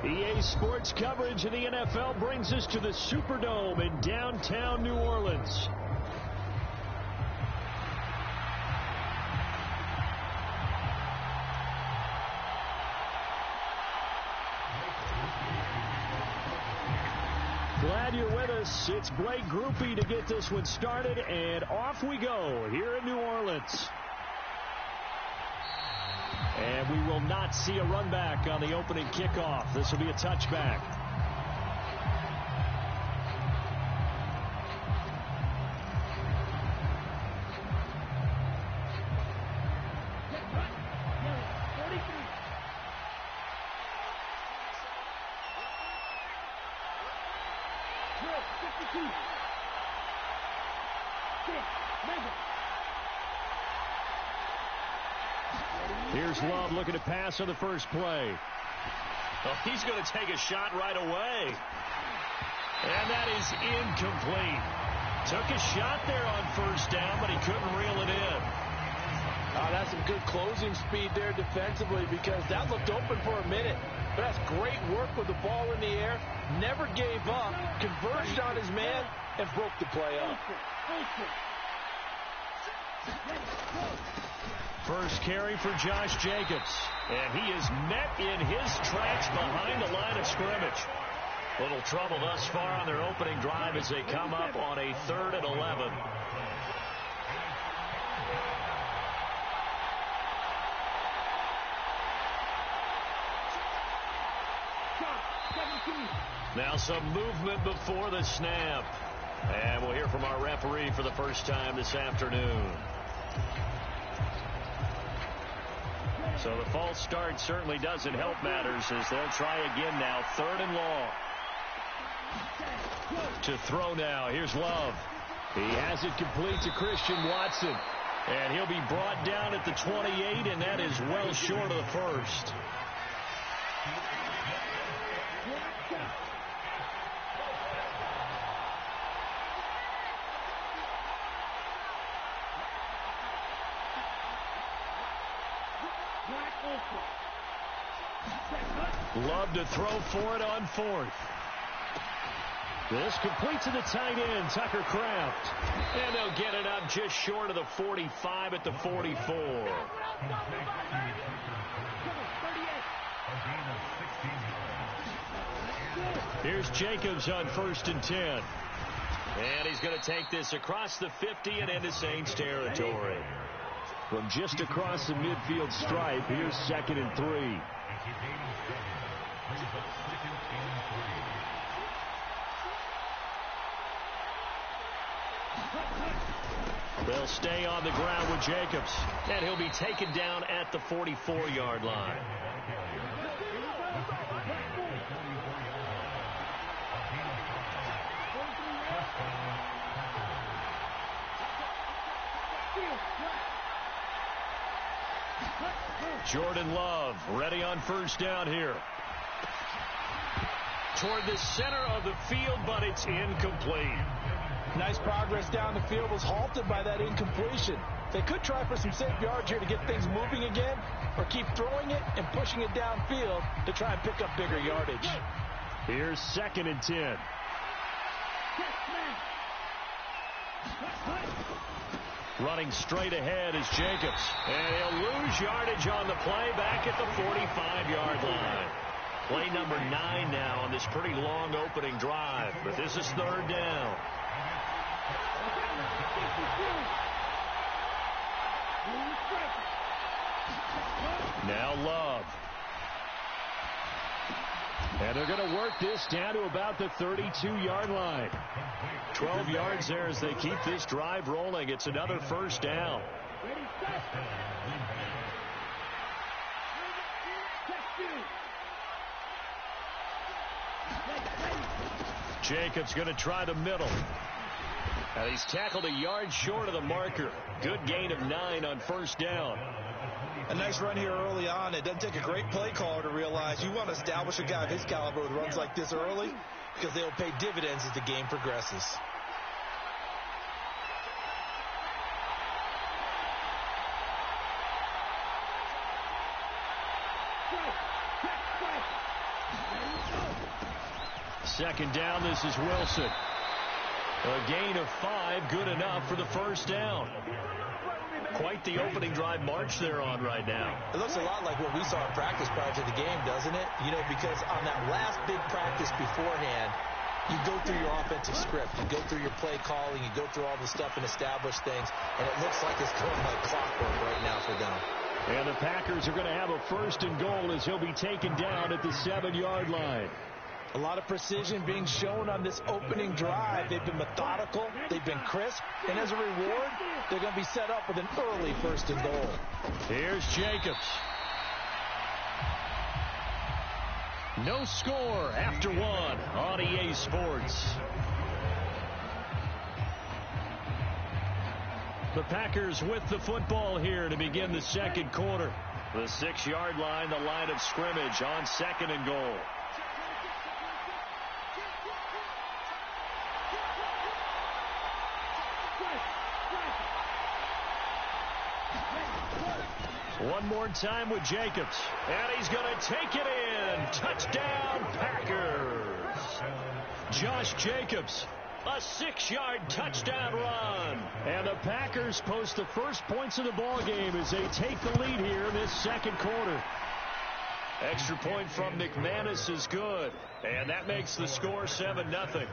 EA Sports coverage of the NFL brings us to the Superdome in downtown New Orleans. Glad you're with us. It's Blake Groupie to get this one started, and off we go here in New Orleans. And we will not see a run back on the opening kickoff. This will be a touchback. Here's Love looking to pass on the first play. Oh, he's going to take a shot right away. And that is incomplete. Took a shot there on first down, but he couldn't reel it in. That's some good closing speed there defensively, because that looked open for a minute. But that's great work with the ball in the air. Never gave up, converged on his man, and broke the play up. First carry for Josh Jacobs. And he is met in his tracks behind the line of scrimmage. Little trouble thus far on their opening drive as they come up on a 3rd and 11. Now some movement before the snap. And we'll hear from our referee for the first time this afternoon. So the false start certainly doesn't help matters as they'll try again now. 3rd and long. To throw now. Here's Love. He has it complete to Christian Watson. And he'll be brought down at the 28, and that is well short of the first. Love to throw for it on 4th. This complete to the tight end, Tucker Kraft. And they'll get it up just short of the 45 at the 44. Here's Jacobs on 1st and 10. And he's going to take this across the 50 and into Saints territory. From just across the midfield stripe, here's 2nd and 3. They'll stay on the ground with Jacobs, and he'll be taken down at the 44-yard line. Jordan Love ready on first down here. Toward the center of the field, but it's incomplete. Nice progress down the field, was halted by that incompletion. They could try for some safe yards here to get things moving again, or keep throwing it and pushing it downfield to try and pick up bigger yardage. Here's 2nd and 10. Running straight ahead is Jacobs. And he'll lose yardage on the play back at the 45-yard line. Play number 9 now on this pretty long opening drive. But this is 3rd down. Now Love. And they're going to work this down to about the 32-yard line. 12 yards there as they keep this drive rolling. It's another first down. Jacobs going to try the middle. And he's tackled a yard short of the marker. Good gain of 9 on first down. A nice run here early on. It doesn't take a great play caller to realize you want to establish a guy of his caliber with runs like this early, because they'll pay dividends as the game progresses. second down. This is Wilson. A gain of 5, good enough for the first down. Quite the opening drive march they're on right now. It looks a lot like what we saw in practice prior to the game, doesn't it? You know, because on that last big practice beforehand, you go through your offensive script. You go through your play calling. You go through all the stuff and establish things. And it looks like it's going like clockwork right now for them. And the Packers are going to have a first and goal as he'll be taken down at the 7-yard line. A lot of precision being shown on this opening drive. They've been methodical. They've been crisp. And as a reward, they're going to be set up with an early first and goal. Here's Jacobs. No score after 1 on EA Sports. The Packers with the football here to begin the second quarter. The 6-yard line, the line of scrimmage on second and goal. One more time with Jacobs. And he's going to take it in. Touchdown, Packers. Josh Jacobs, a 6-yard touchdown run. And the Packers post the first points of the ball game as they take the lead here in this second quarter. Extra point from McManus is good. And that makes the score 7-0.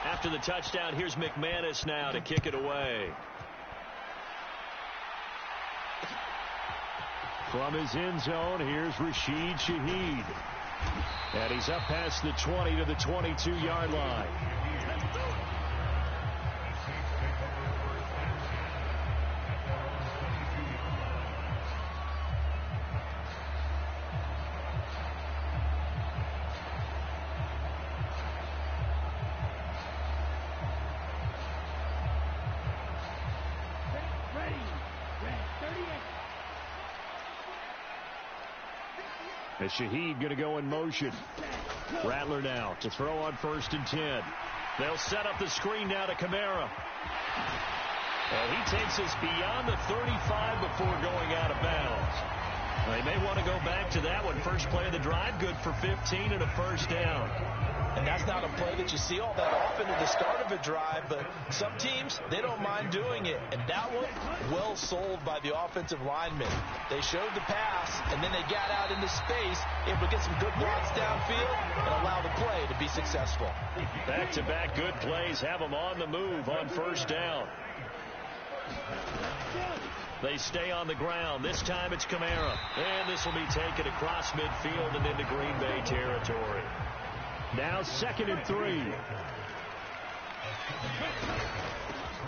After the touchdown, here's McManus now to kick it away. From his end zone, here's Rashid Shaheed. And he's up past the 20 to the 22-yard line. As Shaheed going to go in motion. Rattler now to throw on 1st and 10. They'll set up the screen now to Kamara. And he takes us beyond the 35 before going out of bounds. They may want to go back to that one. First play of the drive, good for 15 and a first down. And that's not a play that you see all that often at the start of a drive, but some teams, they don't mind doing it. And that one, well sold by the offensive lineman. They showed the pass, and then they got out into space, able to get some good blocks downfield and allow the play to be successful. Back-to-back good plays have them on the move on first down. They stay on the ground. This time it's Kamara. And this will be taken across midfield and into Green Bay territory. Now 2nd and 3.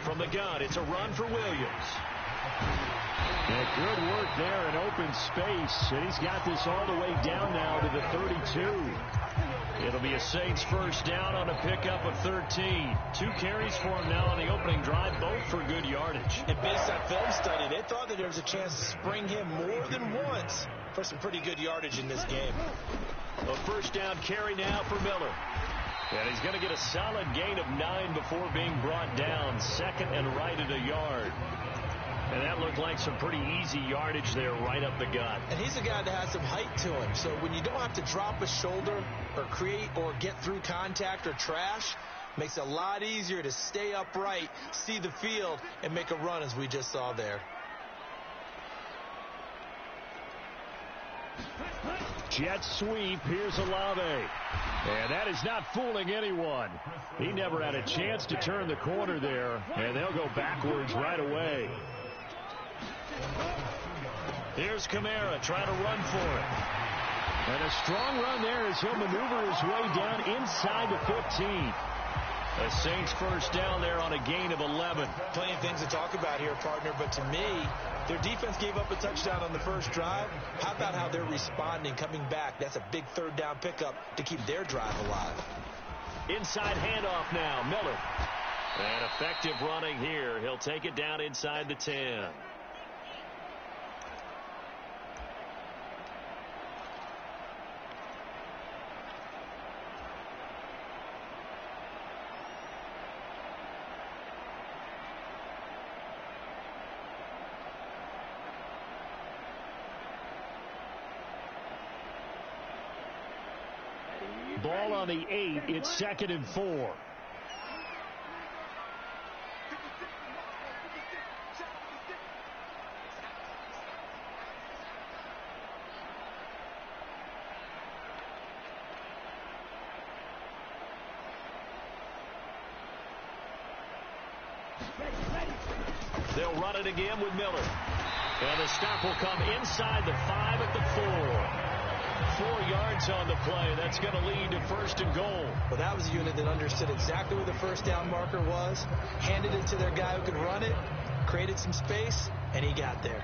From the gun, it's a run for Williams. And good work there in open space. And he's got this all the way down now to the 32. It'll be a Saints first down on a pickup of 13. 2 carries for him now on the opening drive, both for good yardage. And based on film study, they thought that there was a chance to spring him more than once for some pretty good yardage in this game. A first down carry now for Miller. And he's going to get a solid gain of 9 before being brought down. 2nd and right at a yard. And that looked like some pretty easy yardage there right up the gut. And he's a guy that has some height to him. So when you don't have to drop a shoulder or create or get through contact or trash, makes it a lot easier to stay upright, see the field, and make a run as we just saw there. Jet sweep. Here's LLe-ge-nd. And that is not fooling anyone. He never had a chance to turn the corner there. And they'll go backwards right away. Here's Kamara trying to run for it. And a strong run there as he'll maneuver his way down inside the 15. The Saints first down there on a gain of 11. Plenty of things to talk about here, partner, but to me, their defense gave up a touchdown on the first drive. How about how they're responding, coming back? That's a big third down pickup to keep their drive alive. Inside handoff now, Miller. And effective running here. He'll take it down inside the 10. Ball on the 8. It's 2nd and 4. They'll run it again with Miller. And the stop will come inside the 5 at the 4. 4 yards on the play. That's going to lead to 1st and goal. Well, that was a unit that understood exactly where the first down marker was, handed it to their guy who could run it, created some space, and he got there.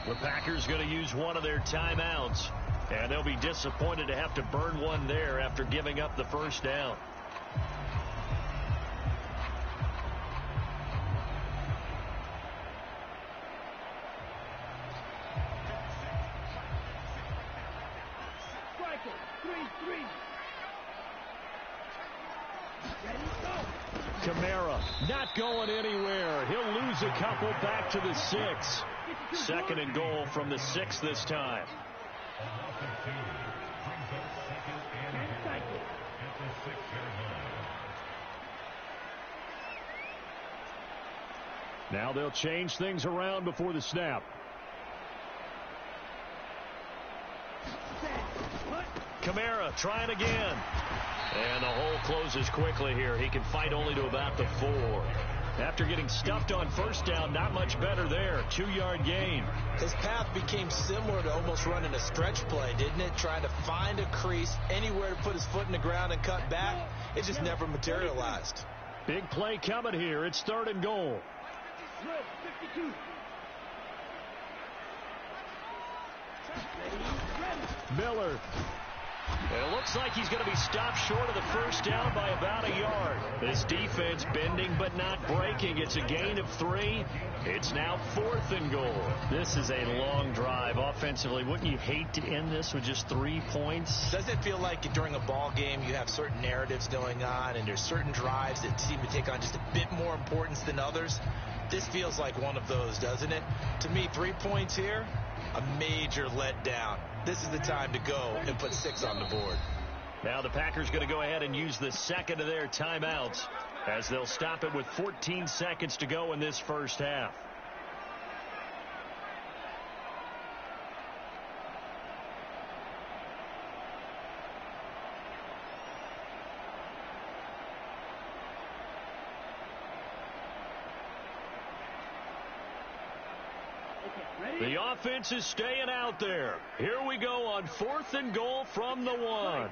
The Packers going to use one of their timeouts, and they'll be disappointed to have to burn one there after giving up the first down. Kamara not going anywhere. He'll lose a couple back to the 6. 2nd and goal from the 6 this time. Now they'll change things around before the snap. Kamara trying again. And the hole closes quickly here. He can fight only to about the 4. After getting stuffed on first down, not much better there. 2-yard gain. His path became similar to almost running a stretch play, didn't it? Trying to find a crease, anywhere to put his foot in the ground and cut back. It just never materialized. Big play coming here. It's 3rd and goal. Miller. It looks like he's going to be stopped short of the first down by about a yard. This defense bending but not breaking. It's a gain of 3. It's now 4th and goal. This is a long drive offensively. Wouldn't you hate to end this with just 3 points? Doesn't it feel like during a ball game you have certain narratives going on and there's certain drives that seem to take on just a bit more importance than others? This feels like one of those, doesn't it? To me, 3 points here, a major letdown. This is the time to go and put 6 on the board. Now the Packers going to go ahead and use the 2nd of their timeouts as they'll stop it with 14 seconds to go in this first half. The offense is staying out there. Here we go on 4th and goal from the 1.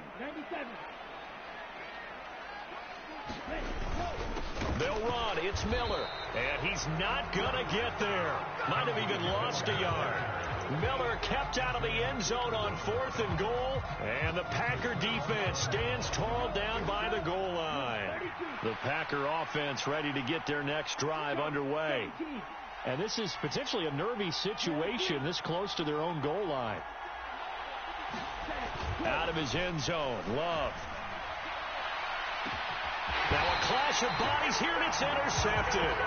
They'll run. It's Miller. And he's not going to get there. Might have even lost a yard. Miller kept out of the end zone on 4th and goal. And the Packer defense stands tall down by the goal line. The Packer offense ready to get their next drive underway. And this is potentially a nervy situation this close to their own goal line. Out of his end zone, Love. Now a clash of bodies here, and it's intercepted.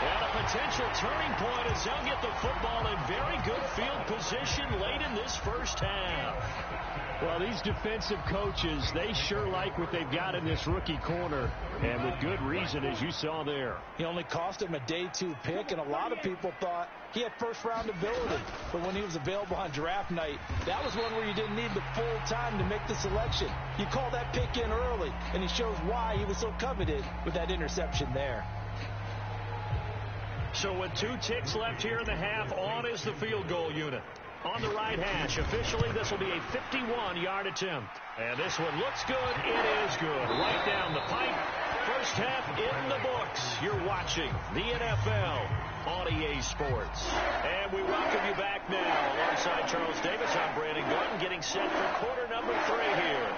And a potential turning point as they'll get the football in very good field position late in this first half. Well, these defensive coaches, they sure like what they've got in this rookie corner, and with good reason, as you saw there. He only cost him a day 2 pick, and a lot of people thought he had first-round ability. But when he was available on draft night, that was one where you didn't need the full time to make the selection. You call that pick in early, and he shows why he was so coveted with that interception there. So with 2 ticks left here in the half, on is the field goal unit. On the right hash, officially this will be a 51-yard attempt. And this one looks good. It is good. Right down the pipe. First half in the books. You're watching the NFL on EA Sports. And we welcome you back now. Alongside Charles Davis, I'm Brandon Gordon, getting set for quarter number 3 here.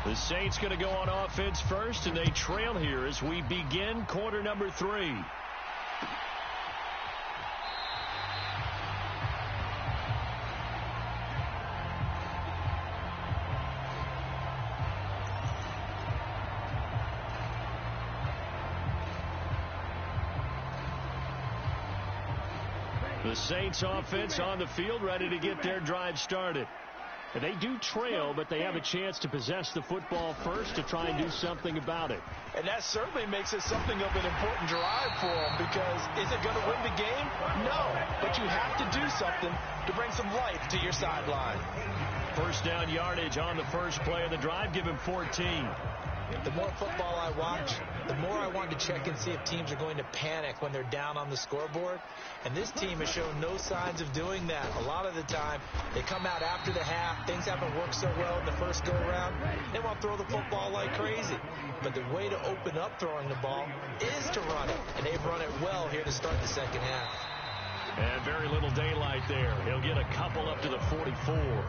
The Saints going to go on offense first, and they trail here as we begin quarter number 3. The Saints offense on the field, ready to get their drive started. They do trail, but they have a chance to possess the football first to try and do something about it. And that certainly makes it something of an important drive for them, because is it going to win the game? No, but you have to do something to bring some life to your sideline. First down yardage on the first play of the drive. Give him 14. The more football I watch, the more I want to check and see if teams are going to panic when they're down on the scoreboard. And this team has shown no signs of doing that. A lot of the time, they come out after the half. Things haven't worked so well in the first go-around. They want to throw the football like crazy. But the way to open up throwing the ball is to run it. And they've run it well here to start the second half. And very little daylight there. He'll get a couple up to the 44.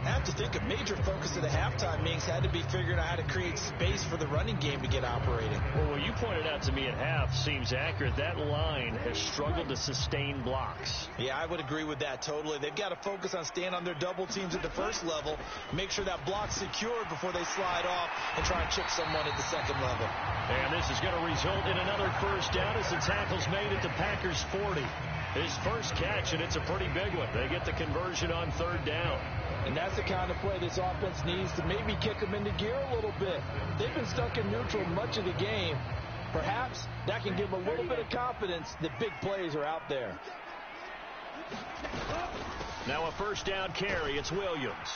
I have to think a major focus of the halftime meetings had to be figuring out how to create space for the running game to get operating. Well, what you pointed out to me at half seems accurate. That line has struggled to sustain blocks. Yeah, I would agree with that totally. They've got to focus on staying on their double teams at the first level, make sure that block's secured before they slide off and try and chip someone at the second level. And this is going to result in another first down as the tackle's made at the Packers' 40. His first catch, and it's a pretty big one. They get the conversion on third down. And that's the kind of play this offense needs to maybe kick them into gear a little bit. They've been stuck in neutral much of the game. Perhaps that can give them a little bit of confidence that big plays are out there. Now a first down carry. It's Williams.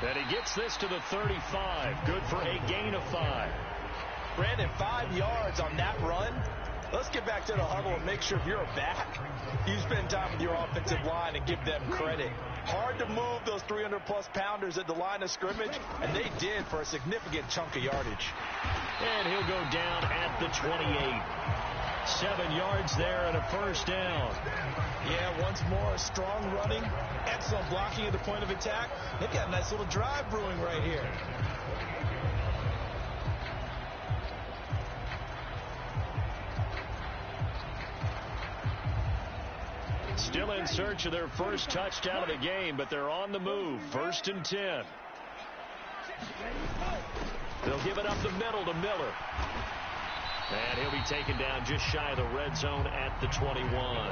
And he gets this to the 35. Good for a gain of 5. Brandon, 5 yards on that run. Let's get back to the huddle and make sure if you're a back, you spend time with your offensive line and give them credit. Hard to move those 300-plus pounders at the line of scrimmage, and they did for a significant chunk of yardage. And he'll go down at the 28. 7 yards there and a first down. Yeah, once more, strong running, excellent blocking at the point of attack. They've got a nice little drive brewing right here. Still in search of their first touchdown of the game, but they're on the move. 1st and 10. They'll give it up the middle to Miller. And he'll be taken down just shy of the red zone at the 21.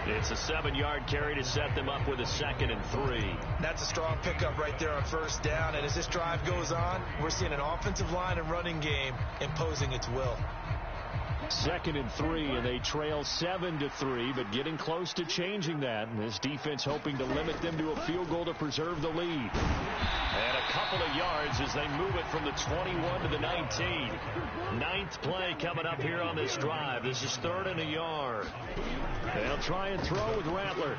It's a 7-yard carry to set them up with a 2nd and 3. That's a strong pickup right there on first down. And as this drive goes on, we're seeing an offensive line and running game imposing its will. 2nd and 3, and they trail 7-3, but getting close to changing that. And this defense hoping to limit them to a field goal to preserve the lead. And a couple of yards as they move it from the 21 to the 19. 9th play coming up here on this drive. This is 3rd and a yard. They'll try and throw with Rattler.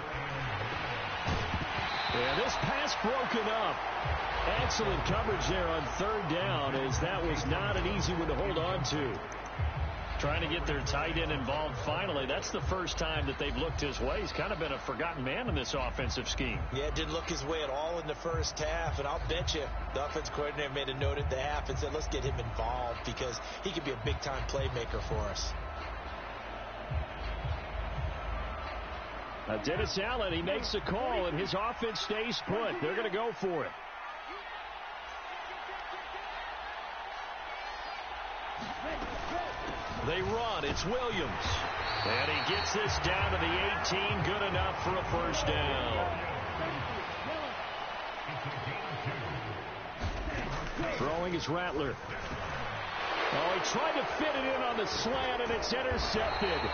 And this pass broken up. Excellent coverage there on 3rd down, as that was not an easy one to hold on to. Trying to get their tight end involved finally. That's the first time that they've looked his way. He's kind of been a forgotten man in this offensive scheme. Yeah, it didn't look his way at all in the first half. And I'll bet you the offense coordinator made a note at the half and said, let's get him involved because he could be a big-time playmaker for us. Dennis Allen, he makes a call, and his offense stays put. They're going to go for it. They run. It's Williams. And he gets this down to the 18. Good enough for a first down. Throwing is Rattler. Oh, he tried to fit it in on the slant, and it's intercepted.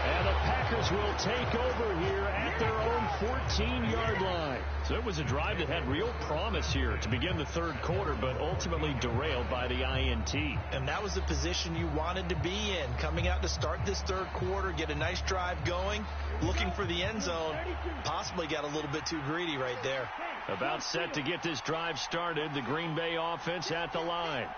And the Packers will take over here at their own 14-yard line. So it was a drive that had real promise here to begin the 3rd quarter, but ultimately derailed by the INT. And that was the position you wanted to be in. Coming out to start this 3rd quarter, get a nice drive going, looking for the end zone. Possibly got a little bit too greedy right there. About set to get this drive started, the Green Bay offense at the line.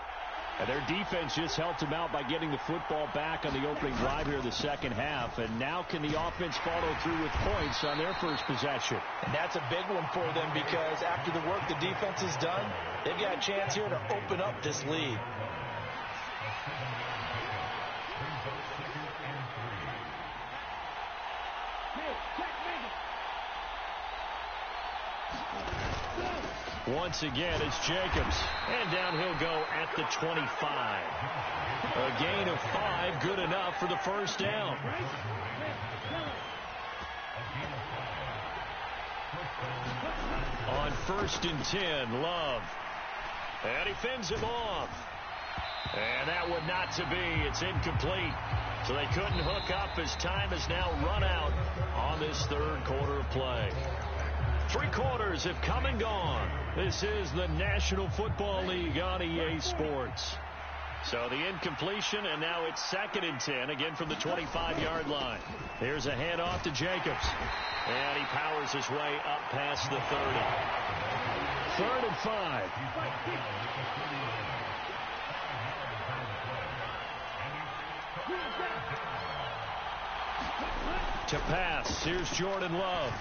And their defense just helped them out by getting the football back on the opening drive here in the second half. And now can the offense follow through with points on their first possession? And that's a big one for them because after the work the defense has done, they've got a chance here to open up this lead. Once again, it's Jacobs. And down he'll go at the 25. A gain of 5, good enough for the first down. first and 10. Love. And he fends him off. And that would not to be. It's incomplete. So they couldn't hook up as time has now run out on this third quarter of play. 3 quarters have come and gone. This is the National Football League on EA Sports. So the incompletion, and now it's 2nd and 10, again from the 25-yard line. Here's a handoff to Jacobs. And he powers his way up past the 30. 3rd and 5. To pass, here's Jordan Love.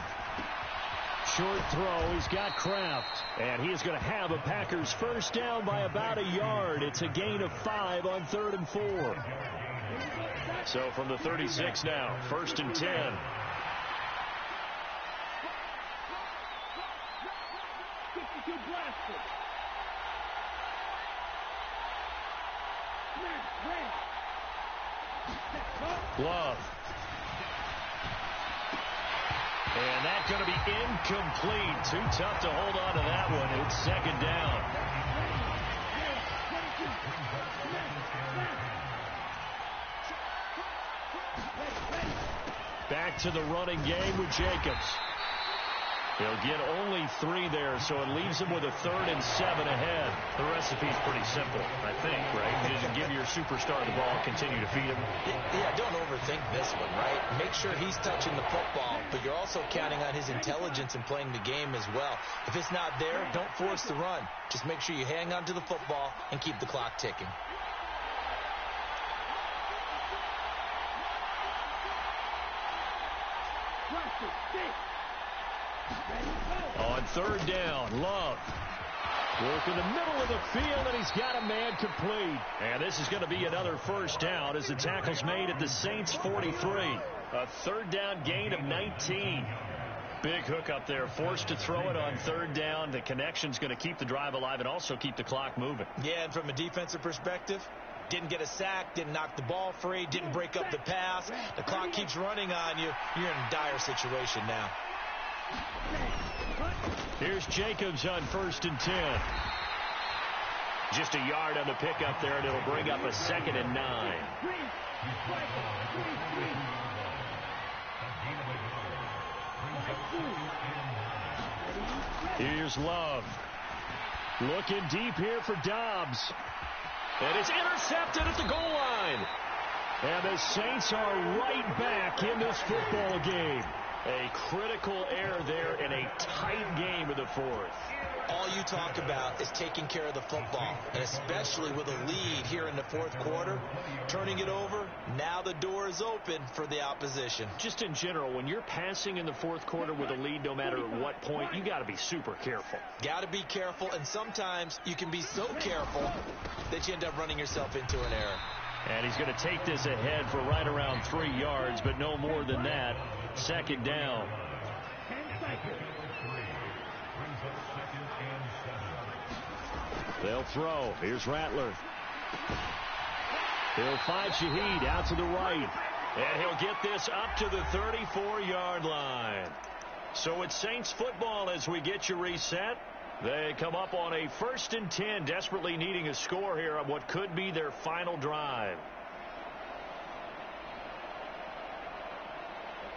Short throw, he's got Kraft. And he is going to have a Packers first down by about a yard. It's a gain of 5 on 3rd and 4. So from the 36 now, 1st and 10. Love. And that's going to be incomplete. Too tough to hold on to that one. It's 2nd down. Back to the running game with Jacobs. He'll get only 3 there, so it leaves him with a 3rd and 7 ahead. The recipe's pretty simple, I think, right? You just give your superstar the ball, continue to feed him. Yeah, don't overthink this one, right? Make sure he's touching the football, but you're also counting on his intelligence in playing the game as well. If it's not there, don't force the run. Just make sure you hang on to the football and keep the clock ticking. On 3rd down, Love. Work in the middle of the field, and he's got a man complete. And this is going to be another first down as the tackle's made at the Saints' 43. A 3rd down gain of 19. Big hook up there, forced to throw it on 3rd down. The connection's going to keep the drive alive and also keep the clock moving. Yeah, and from a defensive perspective, didn't get a sack, didn't knock the ball free, didn't break up the pass. The clock keeps running on you. You're in a dire situation now. Here's Jacobs on 1st and 10. Just a yard on the pickup there, and it'll bring up a 2nd and 9. Here's Love. Looking deep here for Dobbs. And it's intercepted at the goal line. And the Saints are right back in this football game. A critical error there in a tight game in the 4th. All you talk about is taking care of the football, and especially with a lead here in the 4th quarter, turning it over, now the door is open for the opposition. Just in general, when you're passing in the 4th quarter with a lead, no matter what point, you got to be super careful. Got to be careful, and sometimes you can be so careful that you end up running yourself into an error. And he's going to take this ahead for right around 3 yards, but no more than that. 2nd down. They'll throw. Here's Rattler. He'll find Shaheed out to the right. And he'll get this up to the 34-yard line. So it's Saints football as we get you reset. They come up on a 1st and 10, desperately needing a score here on what could be their final drive.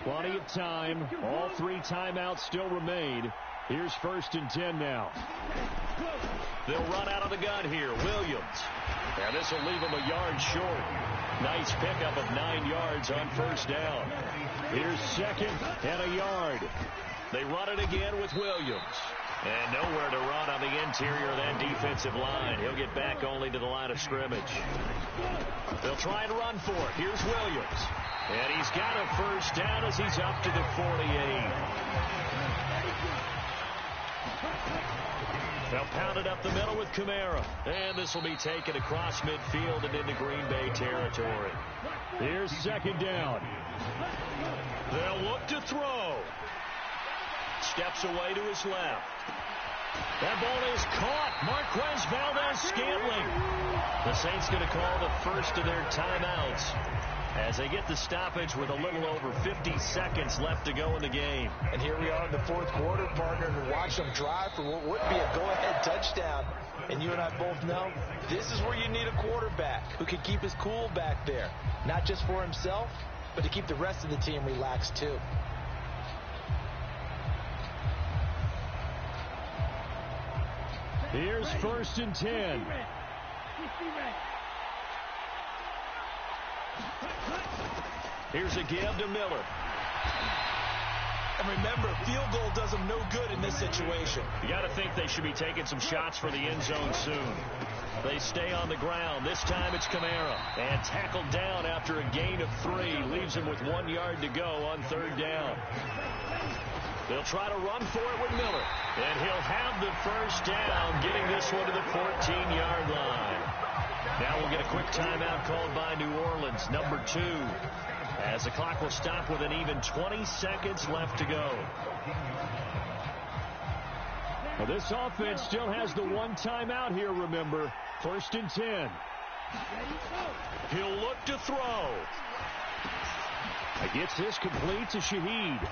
Plenty of time. All 3 timeouts still remain. Here's 1st and 10 now. They'll run out of the gun here. Williams. And this will leave them a yard short. Nice pickup of 9 yards on 1st down. Here's 2nd and a yard. They run it again with Williams. And nowhere to run on the interior of that defensive line. He'll get back only to the line of scrimmage. They'll try and run for it. Here's Williams. And he's got a first down as he's up to the 48. They'll pound it up the middle with Kamara. And this will be taken across midfield and into Green Bay territory. Here's 2nd down. They'll look to throw. Steps away to his left. That ball is caught. Marquez Valdez-Scantling. The Saints going to call the first of their timeouts as they get the stoppage with a little over 50 seconds left to go in the game. And here we are in the fourth quarter, partner, and watch them drive for what would be a go-ahead touchdown. And you and I both know this is where you need a quarterback who can keep his cool back there, not just for himself, but to keep the rest of the team relaxed too. Here's 1st and 10. Here's a give to Miller. And remember, field goal does them no good in this situation. You got to think they should be taking some shots for the end zone soon. They stay on the ground. This time it's Kamara. And tackled down after a gain of 3. Leaves him with 1 yard to go on 3rd down. They'll try to run for it with Miller. And he'll have the first down, getting this one to the 14-yard line. Now we'll get a quick timeout called by New Orleans, number 2. As the clock will stop with an even 20 seconds left to go. Well, this offense still has the one timeout here, remember. 1st and 10. He'll look to throw. He gets this complete to Shaheed.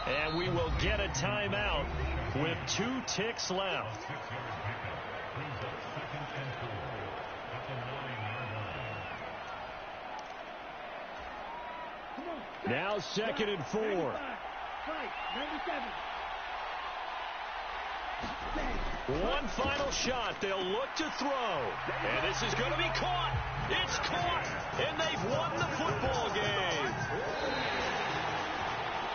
And we will get a timeout with 2 ticks left. Now 2nd and 4. One final shot. They'll look to throw. And this is going to be caught. It's caught. And they've won the football game.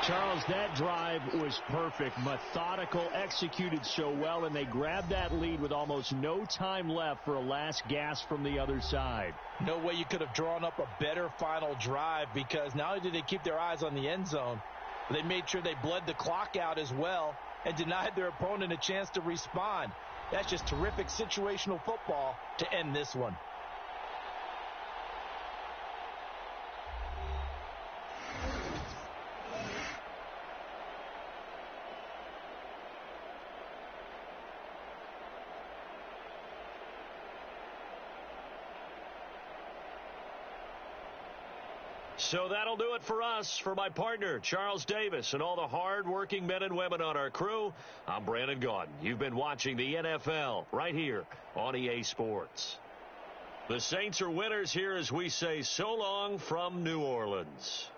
Charles, that drive was perfect, methodical, executed so well, and they grabbed that lead with almost no time left for a last gasp from the other side. No way you could have drawn up a better final drive, because not only did they keep their eyes on the end zone, but they made sure they bled the clock out as well and denied their opponent a chance to respond. That's just terrific situational football to end this one. So that'll do it for us. For my partner, Charles Davis, and all the hard-working men and women on our crew, I'm Brandon Gaudin. You've been watching the NFL right here on EA Sports. The Saints are winners here as we say so long from New Orleans.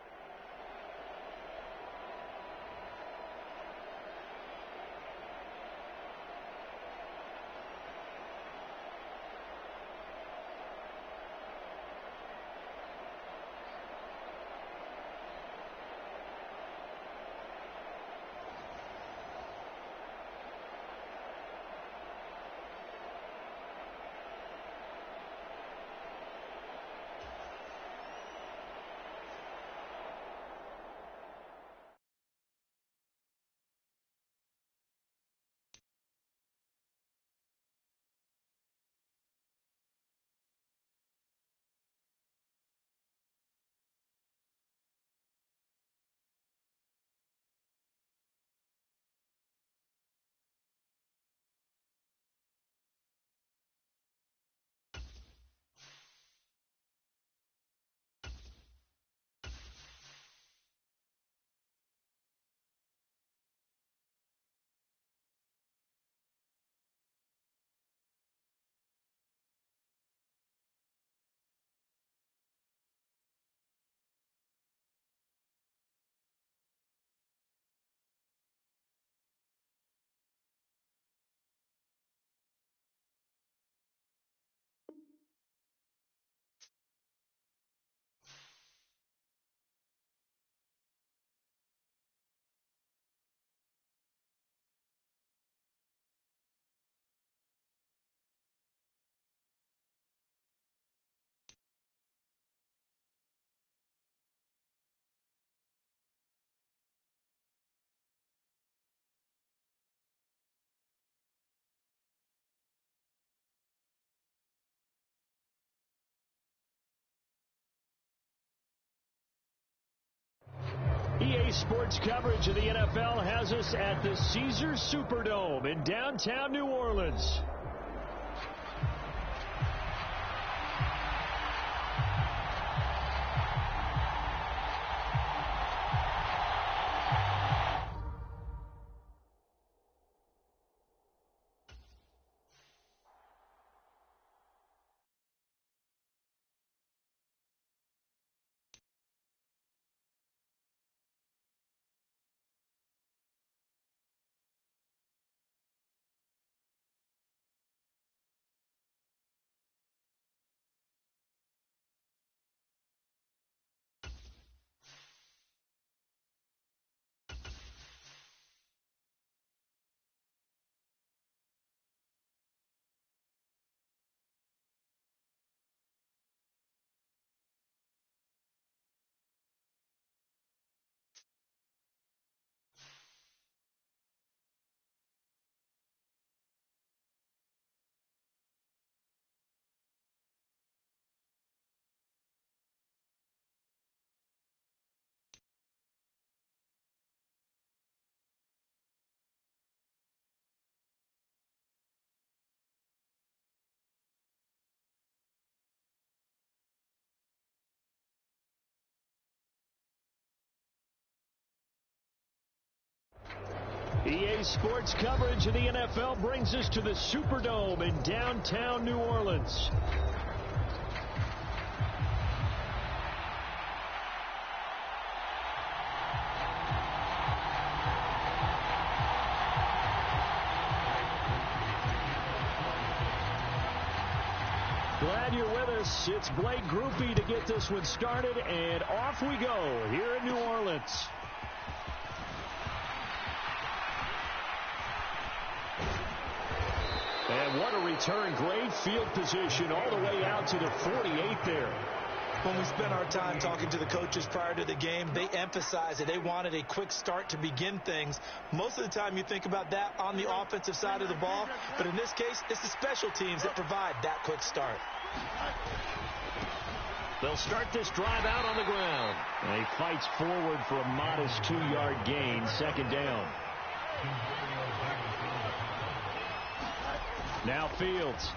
EA Sports coverage of the NFL has us at the Caesars Superdome in downtown New Orleans. EA Sports coverage of the NFL brings us to the Superdome in downtown New Orleans. Glad you're with us. It's Blake Groupie to get this one started, and off we go here in New Orleans. And what a return. Great field position all the way out to the 48 there. When we spent our time talking to the coaches prior to the game, they emphasized that they wanted a quick start to begin things. Most of the time you think about that on the offensive side of the ball, but in this case, it's the special teams that provide that quick start. They'll start this drive out on the ground. And he fights forward for a modest 2-yard gain, second down. Now Fields,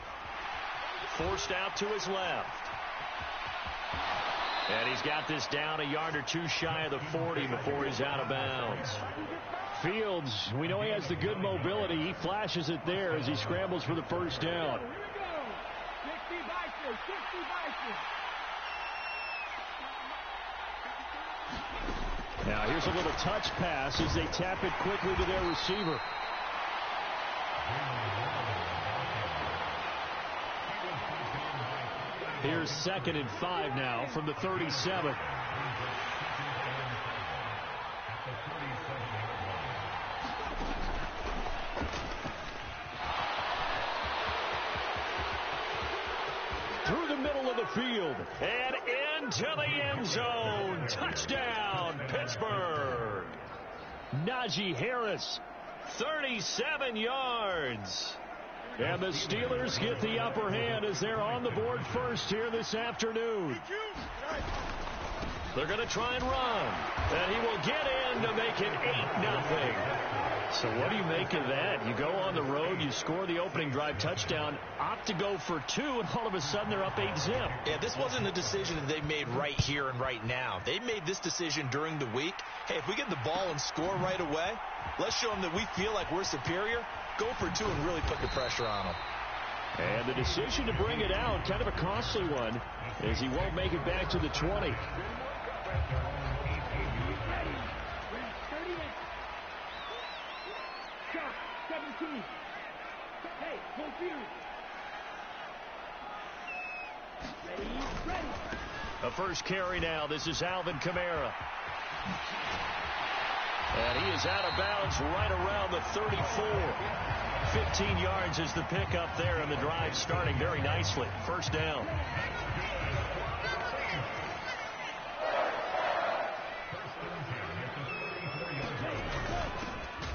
forced out to his left. And he's got this down a yard or two shy of the 40 before he's out of bounds. Fields, we know he has the good mobility. He flashes it there as he scrambles for the first down. Now here's a little touch pass as they tap it quickly to their receiver. Here's 2nd and 5 now from the 37. Through the middle of the field and into the end zone. Touchdown, Pittsburgh. Najee Harris, 37 yards. And the Steelers get the upper hand as they're on the board first here this afternoon. They're going to try and run. And he will get in to make it 8-0. So what do you make of that? You go on the road, you score the opening drive touchdown, opt to go for 2, and all of a sudden they're up 8-zip. Yeah, this wasn't a decision that they made right here and right now. They made this decision during the week. Hey, if we get the ball and score right away, let's show them that we feel like we're superior. Go for 2 and really put the pressure on them. And the decision to bring it out, kind of a costly one, as he won't make it back to the 20. A first carry now. This is Alvin Kamara. And he is out of bounds right around the 34. 15 yards is the pickup there, and the drive starting very nicely. First down.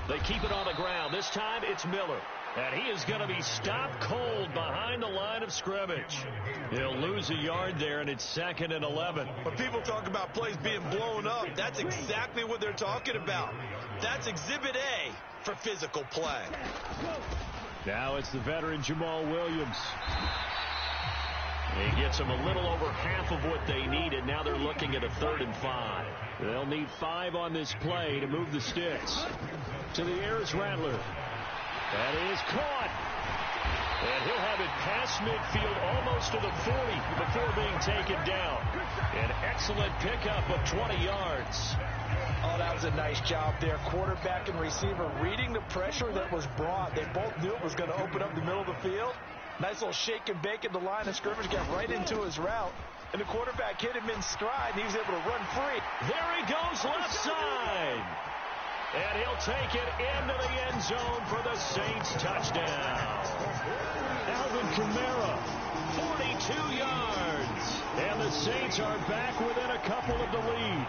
They keep it on the ground. This time it's Miller. And he is going to be stopped cold behind the line of scrimmage. He'll lose a yard there, and it's 2nd and 11. When people talk about plays being blown up, that's exactly what they're talking about. That's Exhibit A for physical play. Now it's the veteran Jamal Williams. He gets them a little over half of what they needed. Now they're looking at a 3rd and 5. They'll need 5 on this play to move the sticks. To the air is Rattler. That is caught. And he'll have it past midfield almost to the 40 before being taken down. An excellent pickup of 20 yards. Oh, that was a nice job there. Quarterback and receiver reading the pressure that was brought. They both knew it was going to open up the middle of the field. Nice little shake and bake at the line of scrimmage. Got right into his route. And the quarterback hit him in stride. And he was able to run free. There he goes left side. And he'll take it into the end zone for the Saints touchdown. Alvin Kamara, 42 yards. And the Saints are back within a couple of the lead.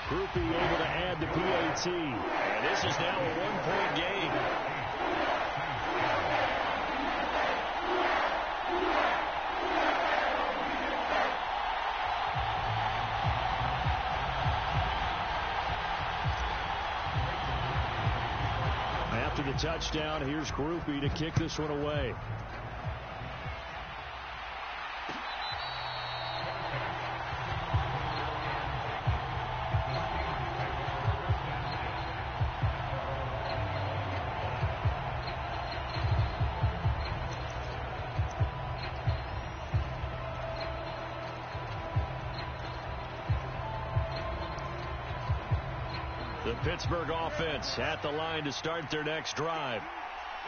Groupie able to add the PAT. And this is now a 1-point game. After the touchdown, here's Groupie to kick this one away. The Pittsburgh offense at the line to start their next drive.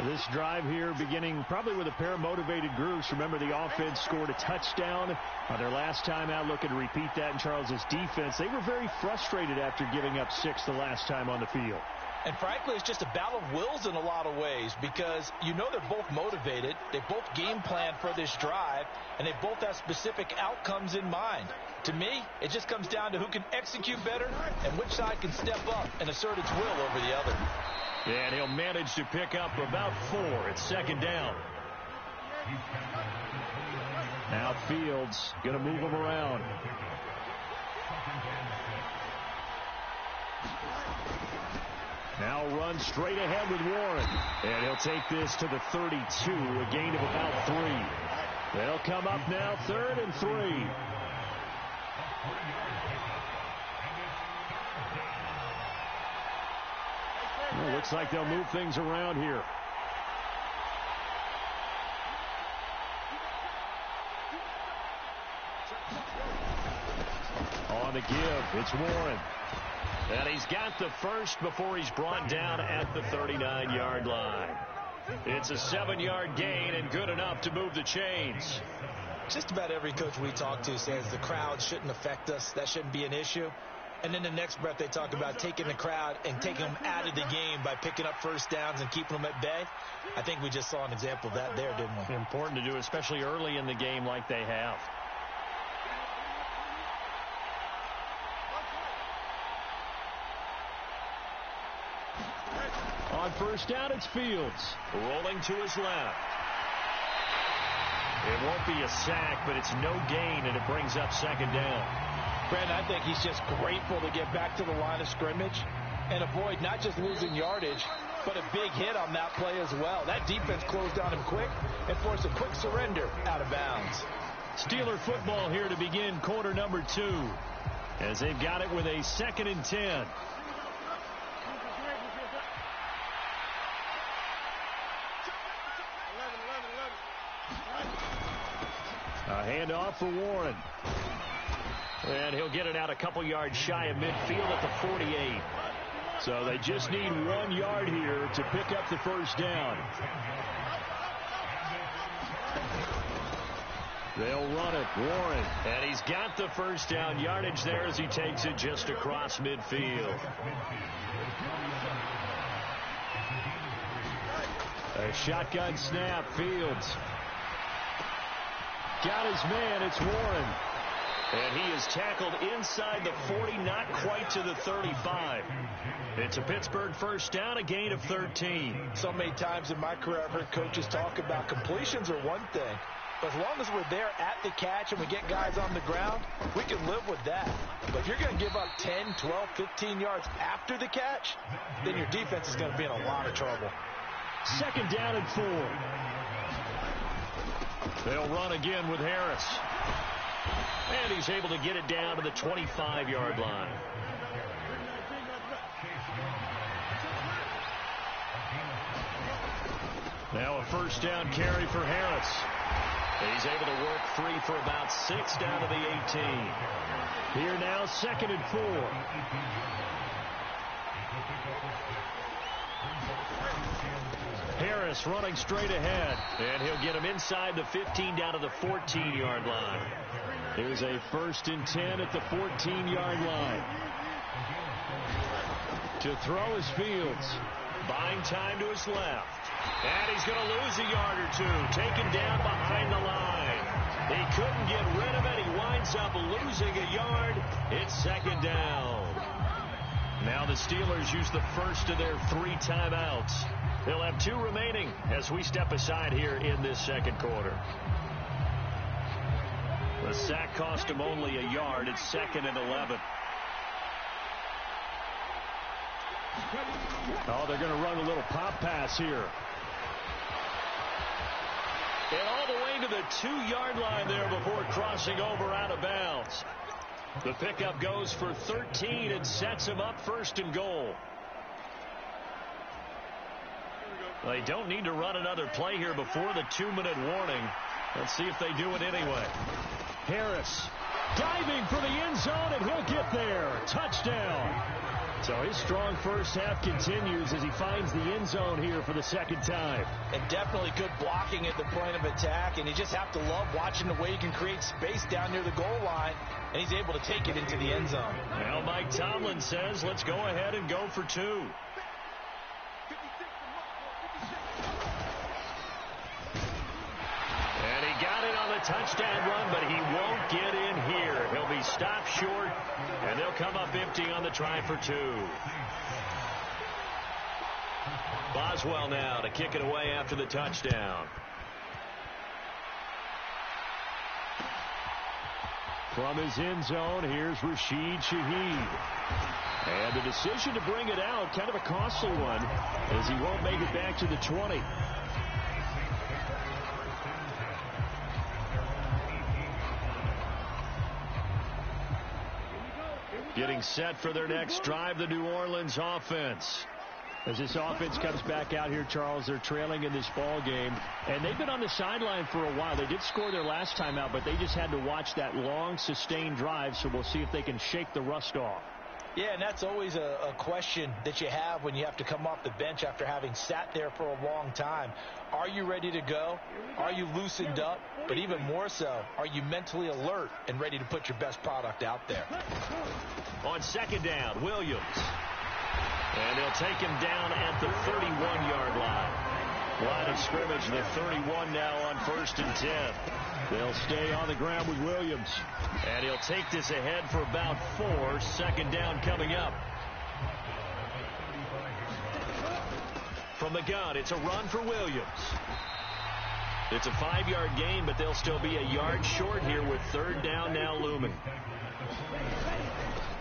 This drive here beginning probably with a pair of motivated groups. Remember, the offense scored a touchdown on their last time out, looking to repeat that in Charles's defense. They were very frustrated after giving up 6 the last time on the field. And frankly, it's just a battle of wills in a lot of ways, because you know they're both motivated. They both game plan for this drive, and they both have specific outcomes in mind. To me, it just comes down to who can execute better and which side can step up and assert its will over the other. And he'll manage to pick up about 4. It's 2nd down. Now Fields going to move him around. Now run straight ahead with Warren. And he'll take this to the 32, a gain of about 3. They'll come up now 3rd and 3. Well, looks like they'll move things around here. On the give, it's Warren. And he's got the first before he's brought down at the 39-yard line. It's a 7-yard gain and good enough to move the chains. Just about every coach we talk to says the crowd shouldn't affect us. That shouldn't be an issue. And then the next breath they talk about taking the crowd and taking them out of the game by picking up first downs and keeping them at bay. I think we just saw an example of that there, didn't we? Important to do, especially early in the game like they have. On first down, it's Fields. Rolling to his left. It won't be a sack, but it's no gain, and it brings up 2nd down. Brandon, I think he's just grateful to get back to the line of scrimmage and avoid not just losing yardage, but a big hit on that play as well. That defense closed on him quick and forced a quick surrender out of bounds. Steeler football here to begin quarter number 2, as they've got it with a 2nd and 10. A handoff for Warren. And he'll get it out a couple yards shy of midfield at the 48. So they just need 1 yard here to pick up the first down. They'll run it. Warren. And he's got the first down yardage there as he takes it just across midfield. A shotgun snap. Fields got his man. It's Warren. And he is tackled inside the 40, not quite to the 35. It's a Pittsburgh first down, a gain of 13. So many times in my career I've heard coaches talk about completions are one thing. But as long as we're there at the catch and we get guys on the ground, we can live with that. But if you're going to give up 10, 12, 15 yards after the catch, then your defense is going to be in a lot of trouble. Second down and 4. They'll run again with Harris. And he's able to get it down to the 25-yard line. Now a first down carry for Harris. He's able to work free for about 6 down to the 18. Here now, second and 4. Harris running straight ahead, and he'll get him inside the 15 down to the 14-yard line. Here's a first and 10 at the 14-yard line. To throw is Fields. Buying time to his left. And he's going to lose a yard or two. Taken down behind the line. He couldn't get rid of it. He winds up losing a yard. It's second down. Now the Steelers use the first of their 3 timeouts. They'll have 2 remaining as we step aside here in this second quarter. The sack cost him only a yard. It's second and 11. Oh, they're going to run a little pop pass here. And all the way to the 2-yard line there before crossing over out of bounds. The pickup goes for 13 and sets him up first and goal. They don't need to run another play here before the 2-minute warning. Let's see if they do it anyway. Harris diving for the end zone, and he'll get there. Touchdown. So his strong first half continues as he finds the end zone here for the second time. And definitely good blocking at the point of attack, and you just have to love watching the way he can create space down near the goal line, and he's able to take it into the end zone. Now Mike Tomlin says, let's go ahead and go for 2. And he got it on the touchdown run, but he won't get in here. He'll be stopped short, and they'll come up empty on the try for 2. Boswell now to kick it away after the touchdown. From his end zone, here's Rashid Shaheed. And the decision to bring it out, kind of a costly one, as he won't make it back to the 20. Getting set for their next drive, the New Orleans offense. As this offense comes back out here, Charles, they're trailing in this ball game, and they've been on the sideline for a while. They did score their last time out, but they just had to watch that long, sustained drive, so we'll see if they can shake the rust off. Yeah, and that's always a question that you have when you have to come off the bench after having sat there for a long time. Are you ready to go? Are you loosened up? But even more so, are you mentally alert and ready to put your best product out there? On second down, Williams. And they'll take him down at the 31-yard line. Line of scrimmage, the 31 now on first and 10. They'll stay on the ground with Williams. And he'll take this ahead for about 4. Second down coming up. From the gun, it's a run for Williams. It's a 5-yard gain, but they'll still be a yard short here with third down now looming.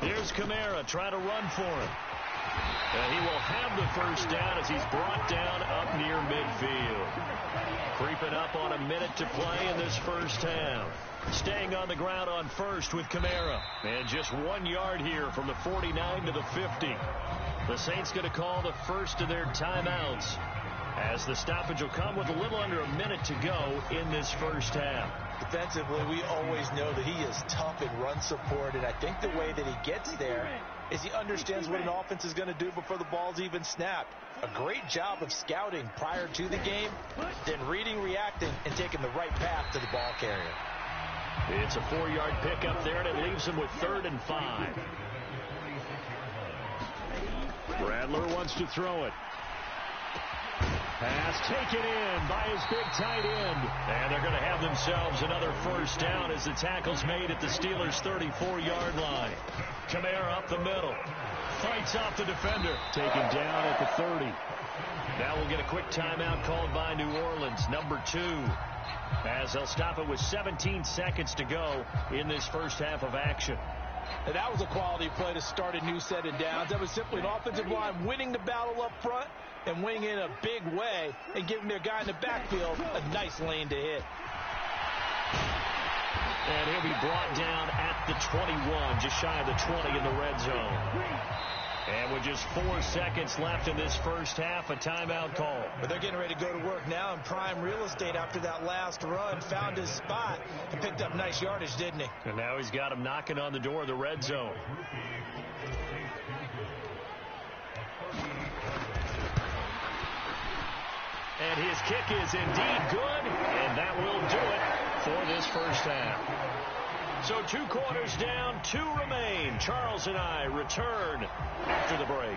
Here's Kamara trying to run for him. And he will have the first down as he's brought down up near midfield. Creeping up on a minute to play in this first half. Staying on the ground on first with Kamara. And just 1 yard here from the 49 to the 50. The Saints going to call the first of their timeouts, as the stoppage will come with a little under a minute to go in this first half. Defensively, we always know that he is tough in run support, and I think the way that he gets there is he understands what an offense is going to do before the ball's even snapped. A great job of scouting prior to the game, then reading, reacting, and taking the right path to the ball carrier. It's a 4-yard pickup there, and it leaves him with 3rd and 5. Bradler wants to throw it. Pass taken in by his big tight end. And they're going to have themselves another first down as the tackle's made at the Steelers' 34-yard line. Kamara up the middle. Fights off the defender. Taken down at the 30. Now we'll get a quick timeout called by New Orleans, number 2. As they'll stop it with 17 seconds to go in this first half of action. And that was a quality play to start a new set of downs. That was simply an offensive line winning the battle up front and winning in a big way and giving their guy in the backfield a nice lane to hit. And he'll be brought down at the 21, just shy of the 20 in the red zone. And with just 4 seconds left in this first half, a timeout call. But they're getting ready to go to work now in prime real estate after that last run. Found his spot and picked up nice yardage, didn't he? And now he's got him knocking on the door of the red zone. And his kick is indeed good, and that will do it for this first half. So 2 quarters down, 2 remain. Charles and I return after the break.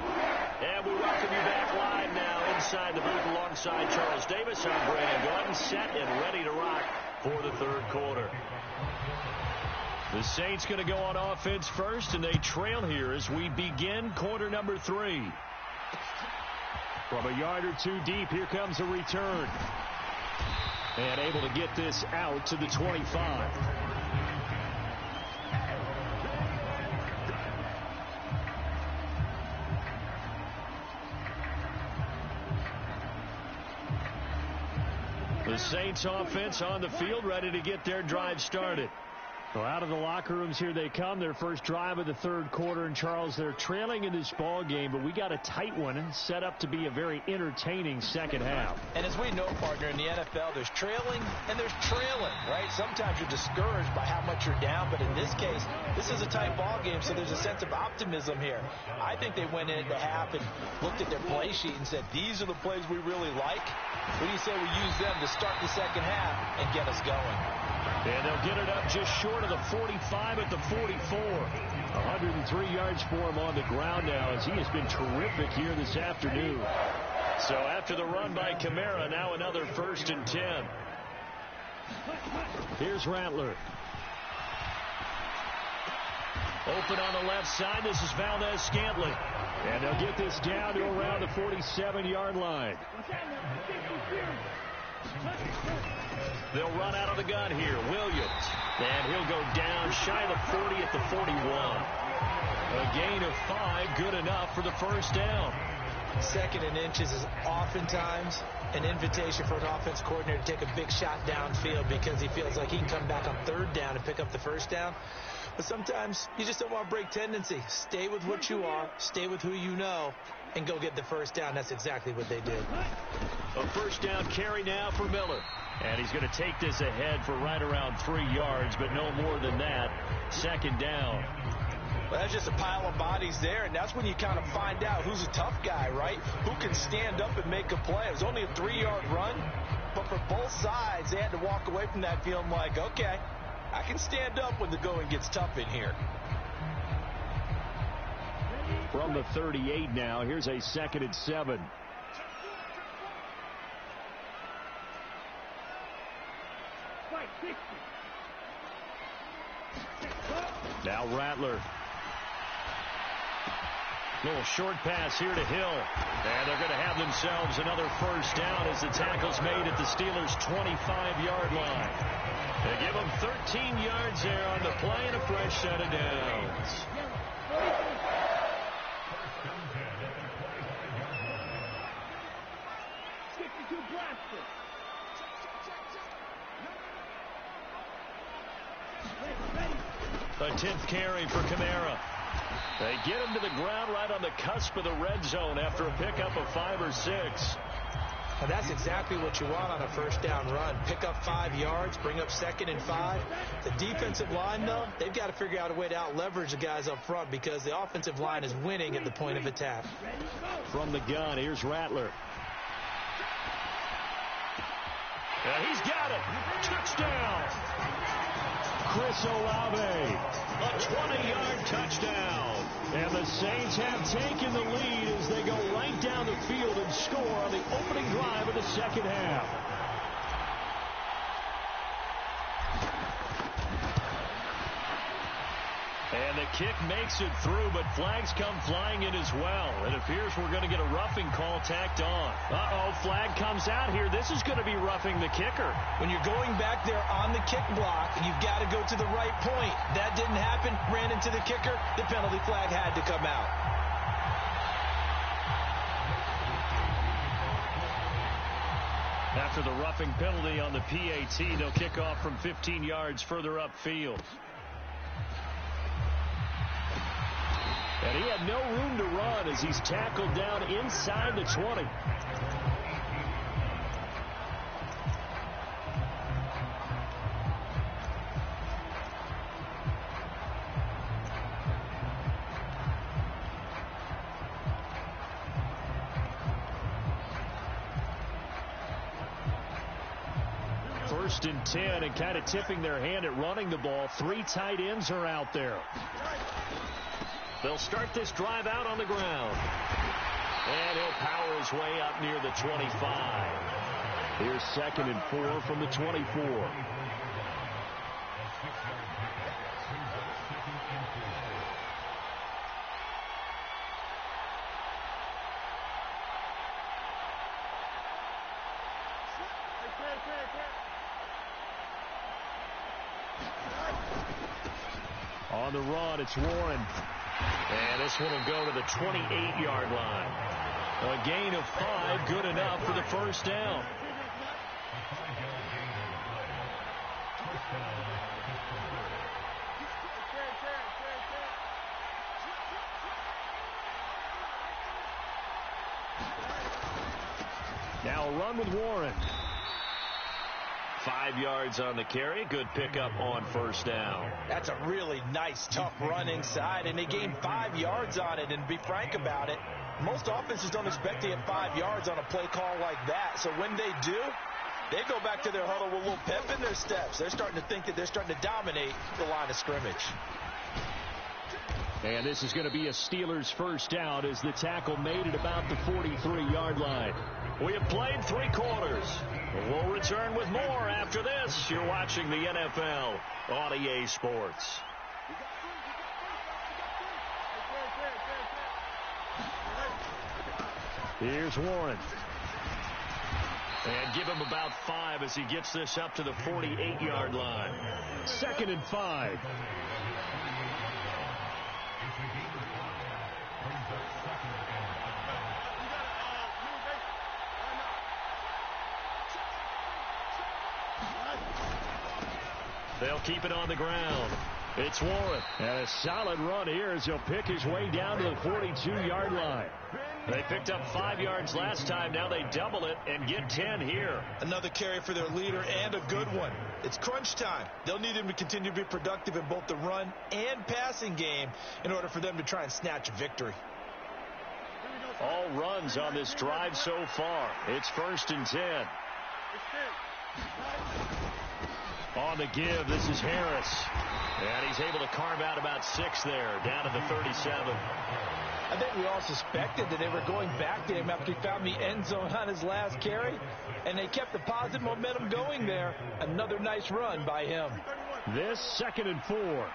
And we welcome you back live now inside the booth alongside Charles Davis. I'm Brandon Gordon, set and ready to rock for the third quarter. The Saints going to go on offense first, and they trail here as we begin quarter number 3. From a yard or 2 deep, here comes a return. And able to get this out to the 25. The Saints offense on the field, ready to get their drive started. Well, out of the locker rooms here they come. Their first drive of the third quarter. And Charles, they're trailing in this ball game, but we got a tight one set up to be a very entertaining second half. And as we know, partner, in the NFL, there's trailing and there's trailing, right? Sometimes you're discouraged by how much you're down, but in this case, this is a tight ball game, so there's a sense of optimism here. I think they went into half and looked at their play sheet and said, these are the plays we really like. What do you say we use them to start the second half and get us going? And they'll get it up just short of the 45 at the 44. 103 yards for him on the ground now as he has been terrific here this afternoon. So after the run by Kamara, now another 1st and 10. Here's Rattler. Open on the left side. This is Valdez-Scantling. And they'll get this down to around the 47-yard line. They'll run out of the gun here. Williams. And he'll go down shy of the 40 at the 41. A gain of 5, good enough for the first down. 2nd and inches is oftentimes an invitation for an offense coordinator to take a big shot downfield because he feels like he can come back on 3rd down and pick up the first down. But sometimes you just don't want to break tendency. Stay with what you are, stay with who you know, and go get the first down. That's exactly what they did. A first down carry now for Miller. And he's going to take this ahead for right around 3 yards, but no more than that. 2nd down. Well, that's just a pile of bodies there, and that's when you kind of find out who's a tough guy, right? Who can stand up and make a play. It was only a 3-yard run, but for both sides, they had to walk away from that feeling like, okay, I can stand up when the going gets tough in here. From the 38 now, here's a 2nd and 7. Now Rattler. Little short pass here to Hill. And they're going to have themselves another first down as the tackle's made at the Steelers' 25-yard line. They give them 13 yards there on the play and a fresh set of downs. A 10th carry for Kamara. They get him to the ground right on the cusp of the red zone after a pickup of 5 or 6. And that's exactly what you want on a first down run. Pick up 5 yards, bring up 2nd and 5. The defensive line, though, they've got to figure out a way to out-leverage the guys up front because the offensive line is winning at the point of attack. From the gun, here's Rattler. And he's got it. Touchdown. Chris Olave. A 20-yard touchdown. And the The Saints have taken the lead as they go right down the field and score on the opening drive of the second half. And the kick makes it through, but flags come flying in as well. It appears we're going to get a roughing call tacked on. Uh-oh, flag comes out here. This is going to be roughing the kicker. When you're going back there on the kick block, you've got to go to the right point. That didn't happen. Ran into the kicker. The penalty flag had to come out. After the roughing penalty on the PAT, they'll kick off from 15 yards further upfield. And he had no room to run as he's tackled down inside the 20. First and 10, and kind of tipping their hand at running the ball. 3 tight ends are out there. They'll start this drive out on the ground. And he'll power his way up near the 25. Here's 2nd and 4 from the 24. On the run, it's Warren. And this one will go to the 28-yard line. A gain of 5, good enough for the first down. Now a run with Warren. 5 yards on the carry. Good pickup on first down. That's a really nice, tough run inside, and they gained 5 yards on it. And to be frank about it, most offenses don't expect to get 5 yards on a play call like that. So when they do, they go back to their huddle with a little pep in their steps. They're starting to think that they're starting to dominate the line of scrimmage. And this is going to be a Steelers first down as the tackle made at about the 43-yard line. We have played 3 quarters. We'll return with more after this. You're watching the NFL on EA Sports. Here's Warren. And give him about 5 as he gets this up to the 48-yard line. 2nd and 5. They'll keep it on the ground. It's Warren. And a solid run here as he'll pick his way down to the 42-yard line. They picked up 5 yards last time. Now they double it and get 10 here. Another carry for their leader and a good one. It's crunch time. They'll need him to continue to be productive in both the run and passing game in order for them to try and snatch a victory. All runs on this drive so far. It's 1st and 10. On the give, this is Harris. And he's able to carve out about 6 there, down to the 37. I think we all suspected that they were going back to him after he found the end zone on his last carry, and they kept the positive momentum going there. Another nice run by him. This 2nd and 4.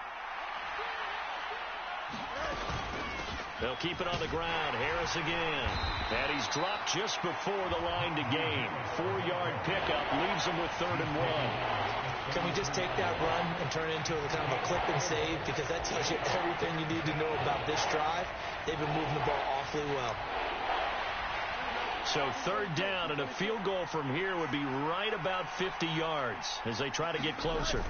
They'll keep it on the ground. Harris again. And he's dropped just before the line to gain. 4-yard pickup leaves him with 3rd and 1. Can we just take that run and turn it into a kind of a click and save? Because that tells you everything you need to know about this drive. They've been moving the ball awfully well. So 3rd down, and a field goal from here would be right about 50 yards as they try to get closer.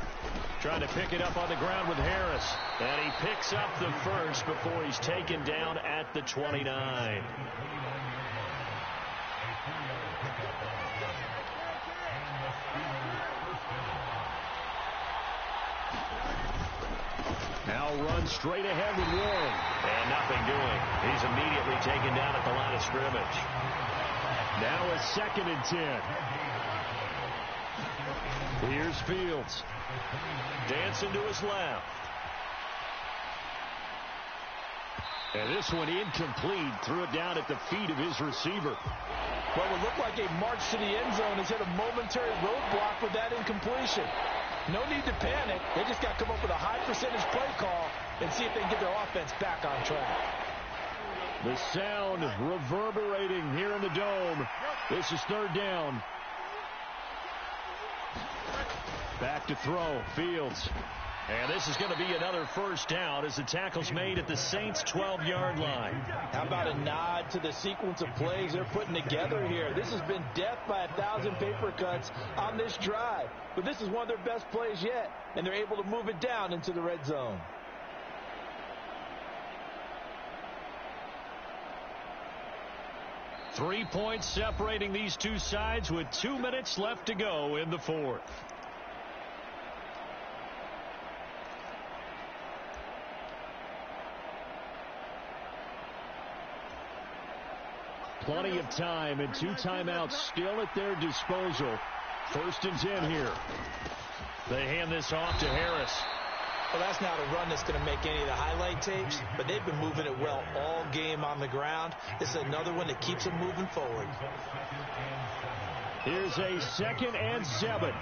Trying to pick it up on the ground with Harris. And he picks up the first before he's taken down at the 29. Now run straight ahead with Warren. And nothing doing. He's immediately taken down at the line of scrimmage. Now it's 2nd and 10. Here's Fields. Dancing to his left. And this one incomplete. Threw it down at the feet of his receiver. What would look like a march to the end zone has hit a momentary roadblock with that incompletion. No need to panic. They just got to come up with a high percentage play call and see if they can get their offense back on track. The sound reverberating here in the dome. This is third down. Back to throw. Fields. And this is going to be another first down as the tackle's made at the Saints' 12-yard line. How about a nod to the sequence of plays they're putting together here? This has been death by 1,000 paper cuts on this drive. But this is one of their best plays yet, and they're able to move it down into the red zone. Three points separating these two sides with 2 minutes left to go in the fourth. Plenty of time and 2 timeouts still at their disposal. First and 10 here. They hand this off to Harris. Well, that's not a run that's going to make any of the highlight tapes, but they've been moving it well all game on the ground. This is another one that keeps them moving forward. Here's a 2nd and 7.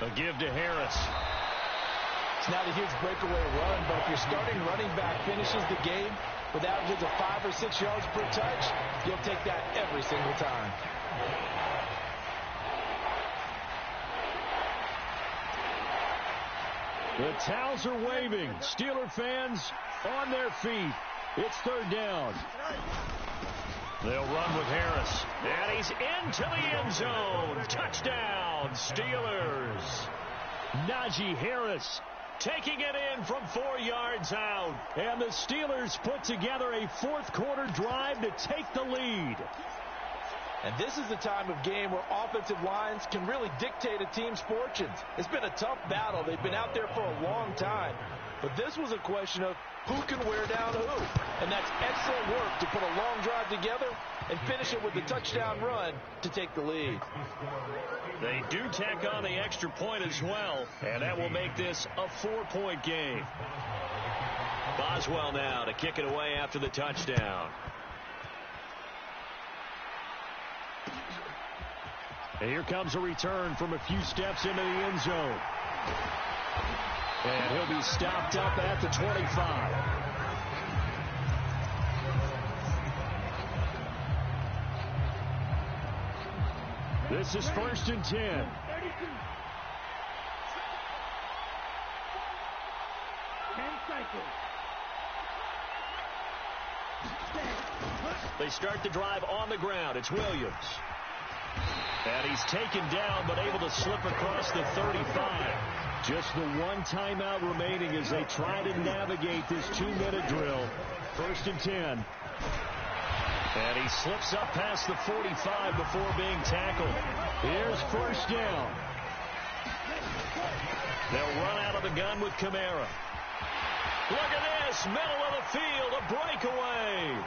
A give to Harris. It's not a huge breakaway run, but if your starting running back finishes the game with averages of 5 or 6 yards per touch, you'll take that every single time. The towels are waving. Steeler fans on their feet. It's third down. They'll run with Harris. And he's into the end zone. Touchdown, Steelers. Najee Harris taking it in from 4 yards out. And the Steelers put together a fourth-quarter drive to take the lead. And this is the time of game where offensive lines can really dictate a team's fortunes. It's been a tough battle. They've been out there for a long time. But this was a question of who can wear down who. And that's excellent work to put a long drive together and finish it with a touchdown run to take the lead. They do tack on the extra point as well, and that will make this a 4-point game. Boswell now to kick it away after the touchdown. And here comes a return from a few steps into the end zone. And he'll be stopped up at the 25. This is 1st and 10. They start the drive on the ground. It's Williams. And he's taken down but able to slip across the 35. Just the 1 timeout remaining as they try to navigate this 2-minute drill. 1st and 10. And he slips up past the 45 before being tackled. Here's first down. They'll run out of the gun with Kamara. Look at this, middle of the field, a breakaway.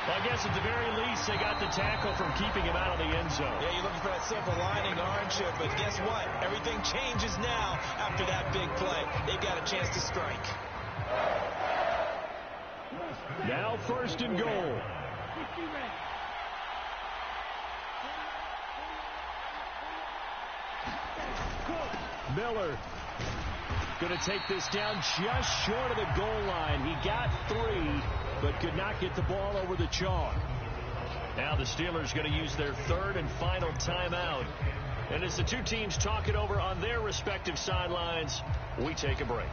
Well, I guess at the very least, they got the tackle from keeping him out of the end zone. Yeah, you're looking for that silver lining, aren't you? But guess what? Everything changes now after that big play. They've got a chance to strike. Now 1st and goal. Miller going to take this down just short of the goal line. He got 3, but could not get the ball over the chalk. Now the Steelers going to use their 3rd and final timeout. And as the two teams talk it over on their respective sidelines, we take a break.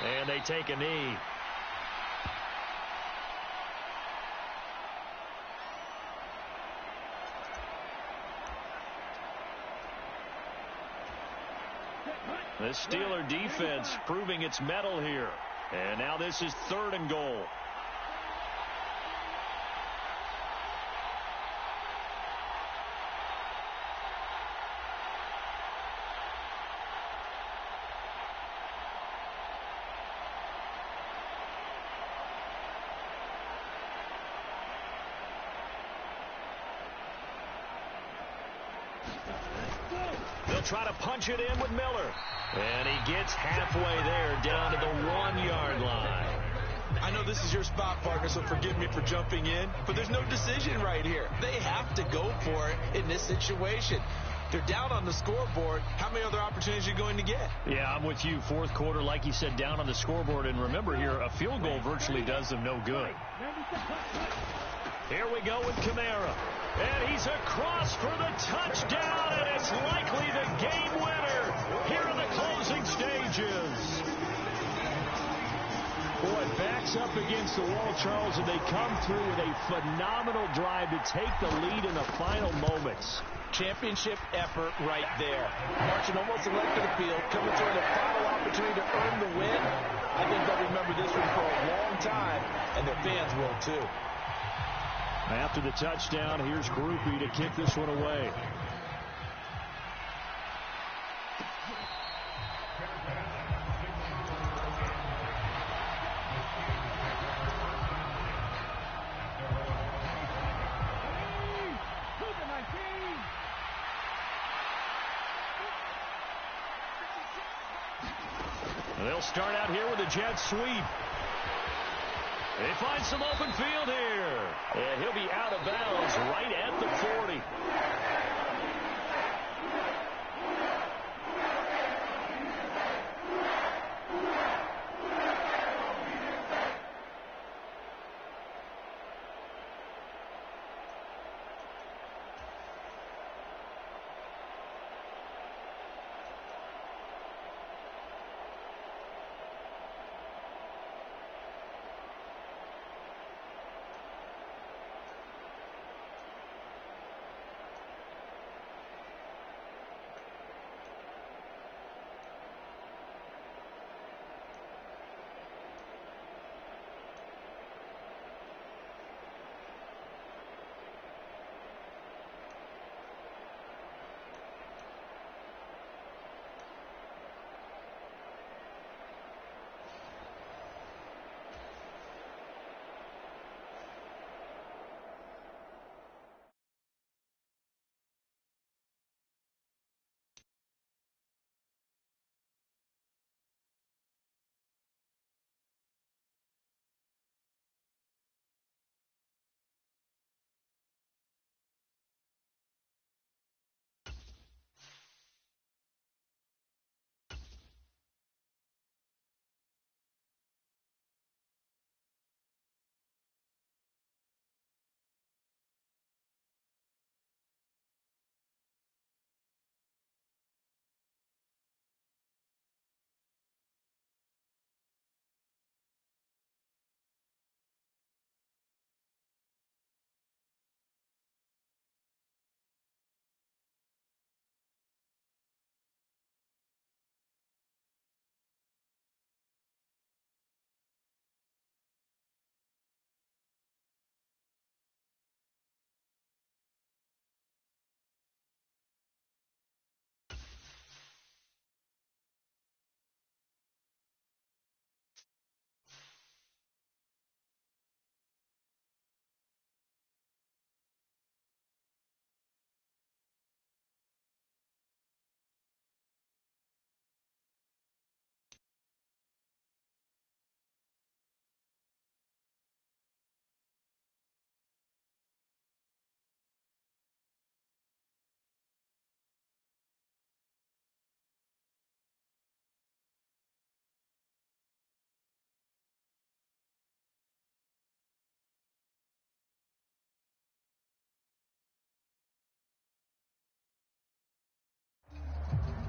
And they take a knee. The Steeler defense proving its mettle here. And now this is 3rd and goal. try to punch it in with Miller. And he gets halfway there, down to the 1-yard line. I know this is your spot, partner, so forgive me for jumping in, but there's no decision right here. They have to go for it in this situation. They're down on the scoreboard. How many other opportunities are you going to get? Yeah, I'm with you. Fourth quarter, like you said, down on the scoreboard. And remember here, a field goal virtually does them no good. Here we go with Kamara. And he's across for the touchdown, and it's likely the game winner here in the closing stages. Boy, backs up against the wall, Charles, and they come through with a phenomenal drive to take the lead in the final moments. Championship effort right there. Marching almost the length of the field, coming through the final opportunity to earn the win. I think they'll remember this one for a long time, and their fans will too. After the touchdown, here's Groupie to kick this one away. They'll start out here with a jet sweep. They find some open field here. And he'll be out of bounds right at the 40.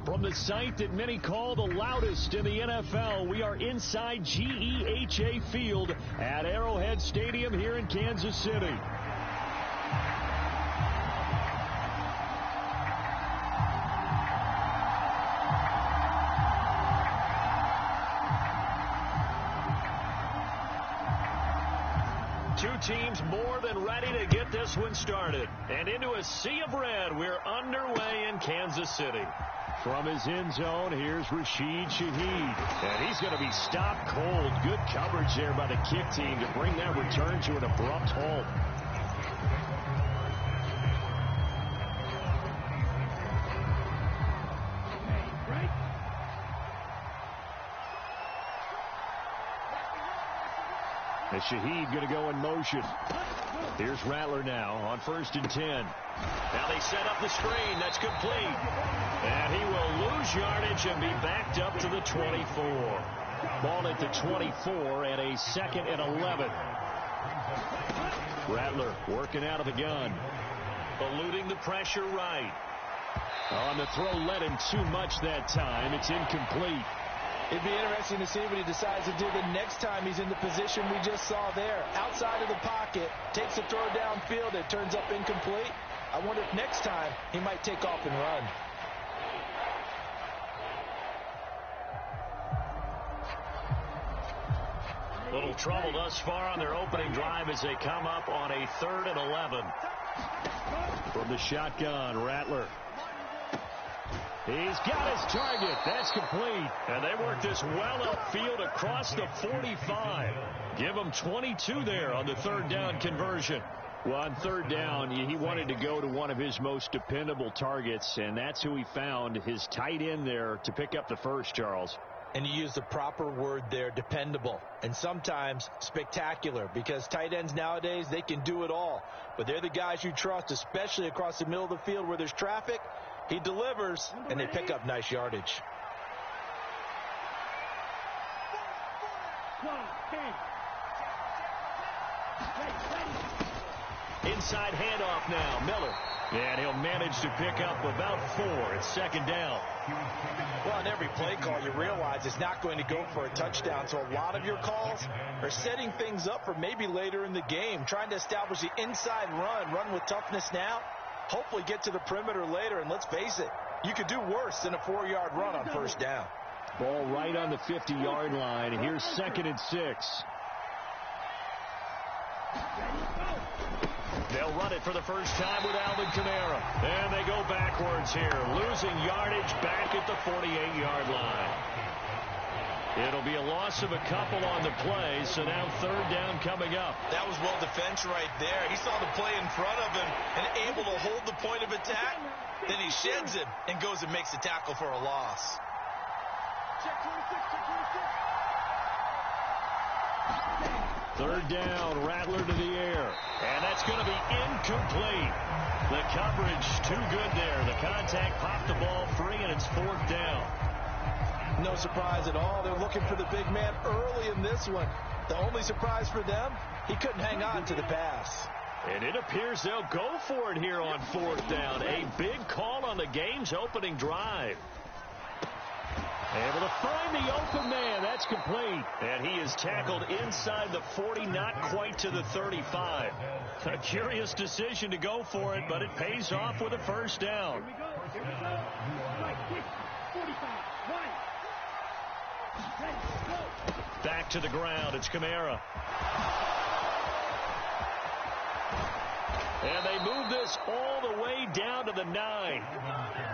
From the site that many call the loudest in the NFL, we are inside GEHA Field at Arrowhead Stadium here in Kansas City. Two teams more than ready to get this one started. And into a sea of red, we're underway in Kansas City. From his end zone, here's Rashid Shaheed. And he's going to be stopped cold. Good coverage there by the kick team to bring that return to an abrupt halt. And Shaheed going to go in motion. Here's Rattler now on 1st and 10. Now they set up the screen. That's complete. And he will lose yardage and be backed up to the 24. Ball at the 24 and a 2nd and 11. Rattler working out of the gun. Eluding the pressure right. On the throw, led him too much that time. It's incomplete. It'd be interesting to see what he decides to do the next time he's in the position we just saw there. Outside of the pocket, takes a throw downfield, it turns up incomplete. I wonder if next time he might take off and run. Little trouble thus far on their opening drive as they come up on a 3rd and 11. From the shotgun, Rattler. He's got his target. That's complete. And they work this well upfield across the 45. Give him 22 there on the 3rd down conversion. Well, on 3rd down, he wanted to go to one of his most dependable targets, and that's who he found, his tight end there, to pick up the first, Charles. And you use the proper word there, dependable, and sometimes spectacular, because tight ends nowadays, they can do it all. But they're the guys you trust, especially across the middle of the field where there's traffic. He delivers, and they pick up nice yardage. Inside handoff now, Miller. And he'll manage to pick up about 4. It's 2nd down. Well, on every play call, you realize it's not going to go for a touchdown. So a lot of your calls are setting things up for maybe later in the game, trying to establish the inside run with toughness now, hopefully get to the perimeter later. And let's face it, you could do worse than a 4-yard run on 1st down. Ball right on the 50-yard line. Here's 2nd and 6. They'll run it for the first time with Alvin Kamara. And they go backwards here, losing yardage back at the 48-yard line. It'll be a loss of a couple on the play, so now 3rd down coming up. That was well defense right there. He saw the play in front of him and able to hold the point of attack. Then he sheds him and goes and makes a tackle for a loss. Check 26, check 26. 3rd down, Rattler to the air. And that's going to be incomplete. The coverage too good there. The contact popped the ball free, and it's 4th down. No surprise at all. They're looking for the big man early in this one. The only surprise for them, he couldn't hang on to the pass. And it appears they'll go for it here on 4th down. A big call on the game's opening drive. Able to find the open man. That's complete. And he is tackled inside the 40, not quite to the 35. A curious decision to go for it, but it pays off with a 1st down. Here we go. Right, 45. Back to the ground. It's Kamara. And they move this all the way down to the 9.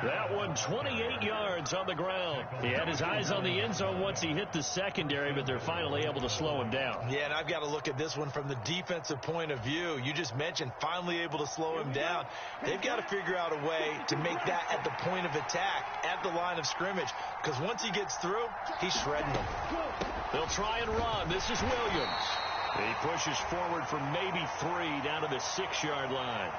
That one 28 yards on the ground. He had his eyes on the end zone once he hit the secondary, but they're finally able to slow him down. Yeah, and I've got to look at this one from the defensive point of view. You just mentioned finally able to slow him down. They've got to figure out a way to make that at the point of attack, at the line of scrimmage, because once he gets through, he's shredding them. They'll try and run. This is Williams. He pushes forward for maybe 3 down to the 6-yard line.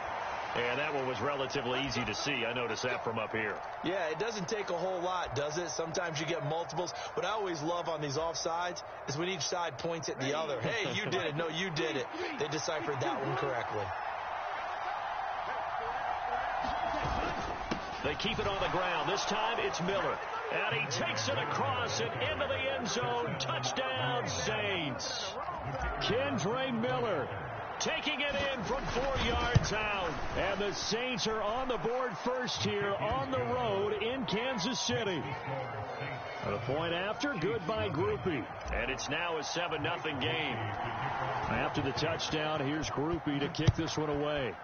And that one was relatively easy to see. I noticed that from up here. Yeah, it doesn't take a whole lot, does it? Sometimes you get multiples. What I always love on these offsides is when each side points at the other. Hey, you did it. No, you did it. They deciphered that one correctly. They keep it on the ground. This time it's Miller. And he takes it across and into the end zone. Touchdown, Saints. Kendre Miller taking it in from 4 yards out. And the Saints are on the board first here on the road in Kansas City. A point after, good by Groupie. And it's now a 7-0 game. After the touchdown, here's Groupie to kick this one away.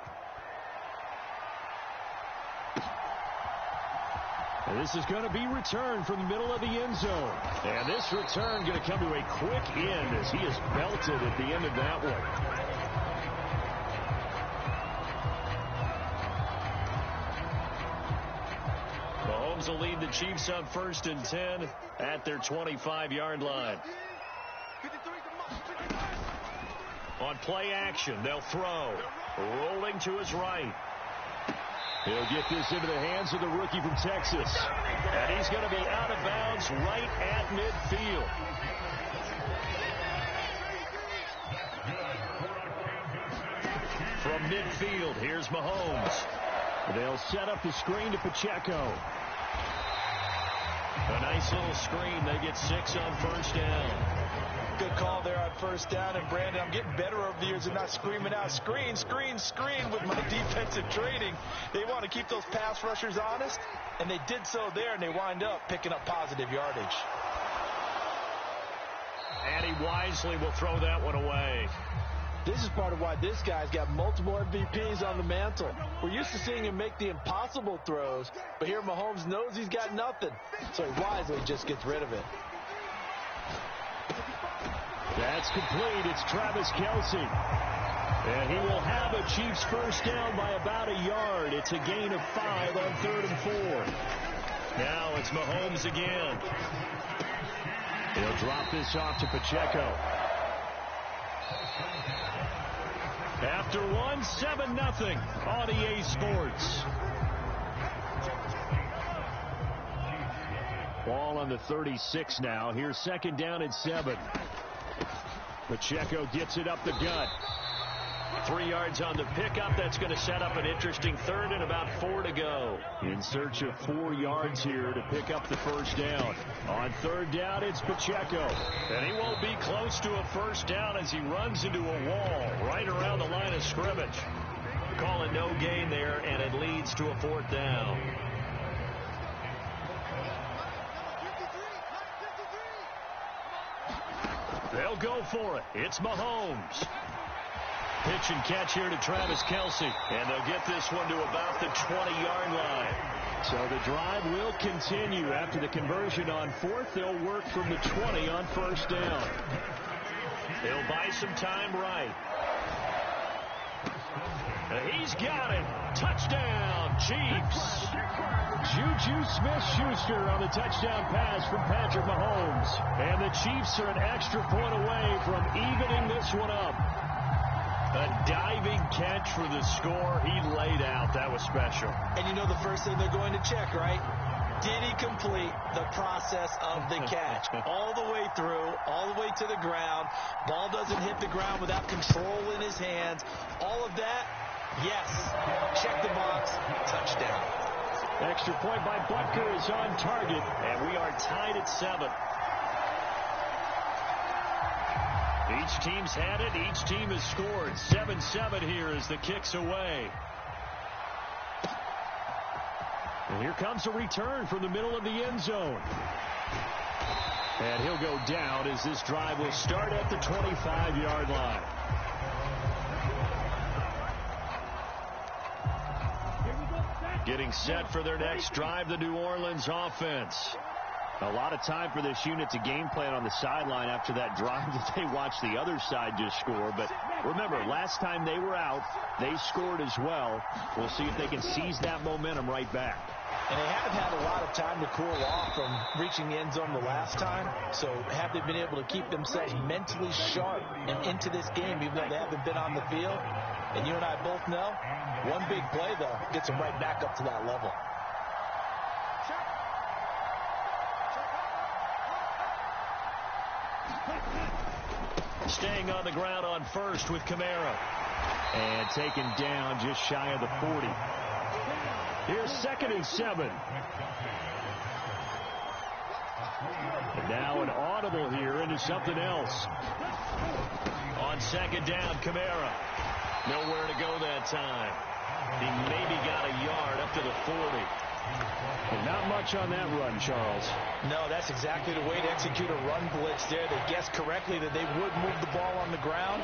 And this is going to be returned from the middle of the end zone. And this return going to come to a quick end as he is belted at the end of that one. Mahomes will lead the Chiefs on 1st and 10 at their 25-yard line. On play action, they'll throw. Rolling to his right. He'll get this into the hands of the rookie from Texas. And he's going to be out of bounds right at midfield. From midfield, here's Mahomes. They'll set up the screen to Pacheco. A nice little screen. They get 6 on first down. Good call there on first down. And, Brandon, I'm getting better over the years and not screaming out, screen, screen, screen with my defensive training. They want to keep those pass rushers honest, and they did so there, and they wind up picking up positive yardage. And he wisely will throw that one away. This is part of why this guy's got multiple MVPs on the mantle. We're used to seeing him make the impossible throws, but here Mahomes knows he's got nothing, so he wisely just gets rid of it. That's complete. It's Travis Kelce. And he will have a Chiefs first down by about a yard. It's a gain of 5 on 3rd and 4. Now it's Mahomes again. He'll drop this off to Pacheco. After one, 7-0 on EA Sports. Ball on the 36 now. Here's 2nd down and 7. Pacheco gets it up the gut. 3 yards on the pickup. That's going to set up an interesting 3rd and about 4 to go. In search of 4 yards here to pick up the first down. On 3rd down, it's Pacheco. And he won't be close to a first down as he runs into a wall right around the line of scrimmage. Call it no gain there, and it leads to a 4th down. They'll go for it. It's Mahomes. Pitch and catch here to Travis Kelce. And they'll get this one to about the 20-yard line. So the drive will continue. After the conversion on 4th, they'll work from the 20 on first down. They'll buy some time right. He's got it. Touchdown, Chiefs. Juju Smith-Schuster on the touchdown pass from Patrick Mahomes. And the Chiefs are an extra point away from evening this one up. A diving catch for the score. He laid out. That was special. And you know the first thing they're going to check, right? Did he complete the process of the catch? All the way through, all the way to the ground. Ball doesn't hit the ground without control in his hands. All of that, yes. Check the box. Touchdown. Extra point by Butker is on target, and we are tied at 7. Each team's had it. Each team has scored. 7-7 here as the kick's away. And here comes a return from the middle of the end zone. And he'll go down as this drive will start at the 25-yard line. Getting set for their next drive, the New Orleans offense. A lot of time for this unit to game plan on the sideline after that drive that they watched the other side just score. But remember, last time they were out, they scored as well. We'll see if they can seize that momentum right back. And they haven't had a lot of time to cool off from reaching the end zone the last time. So have they been able to keep themselves mentally sharp and into this game, even though they haven't been on the field? And you and I both know, one big play, though, gets them right back up to that level. Staying on the ground on first with Kamara. And taken down just shy of the 40. Here's 2nd and 7. And now an audible here into something else. On 2nd down, Kamara. Nowhere to go that time. He maybe got a yard up to the 40. And not much on that run, Charles. No, that's exactly the way to execute a run blitz there. They guessed correctly that they would move the ball on the ground,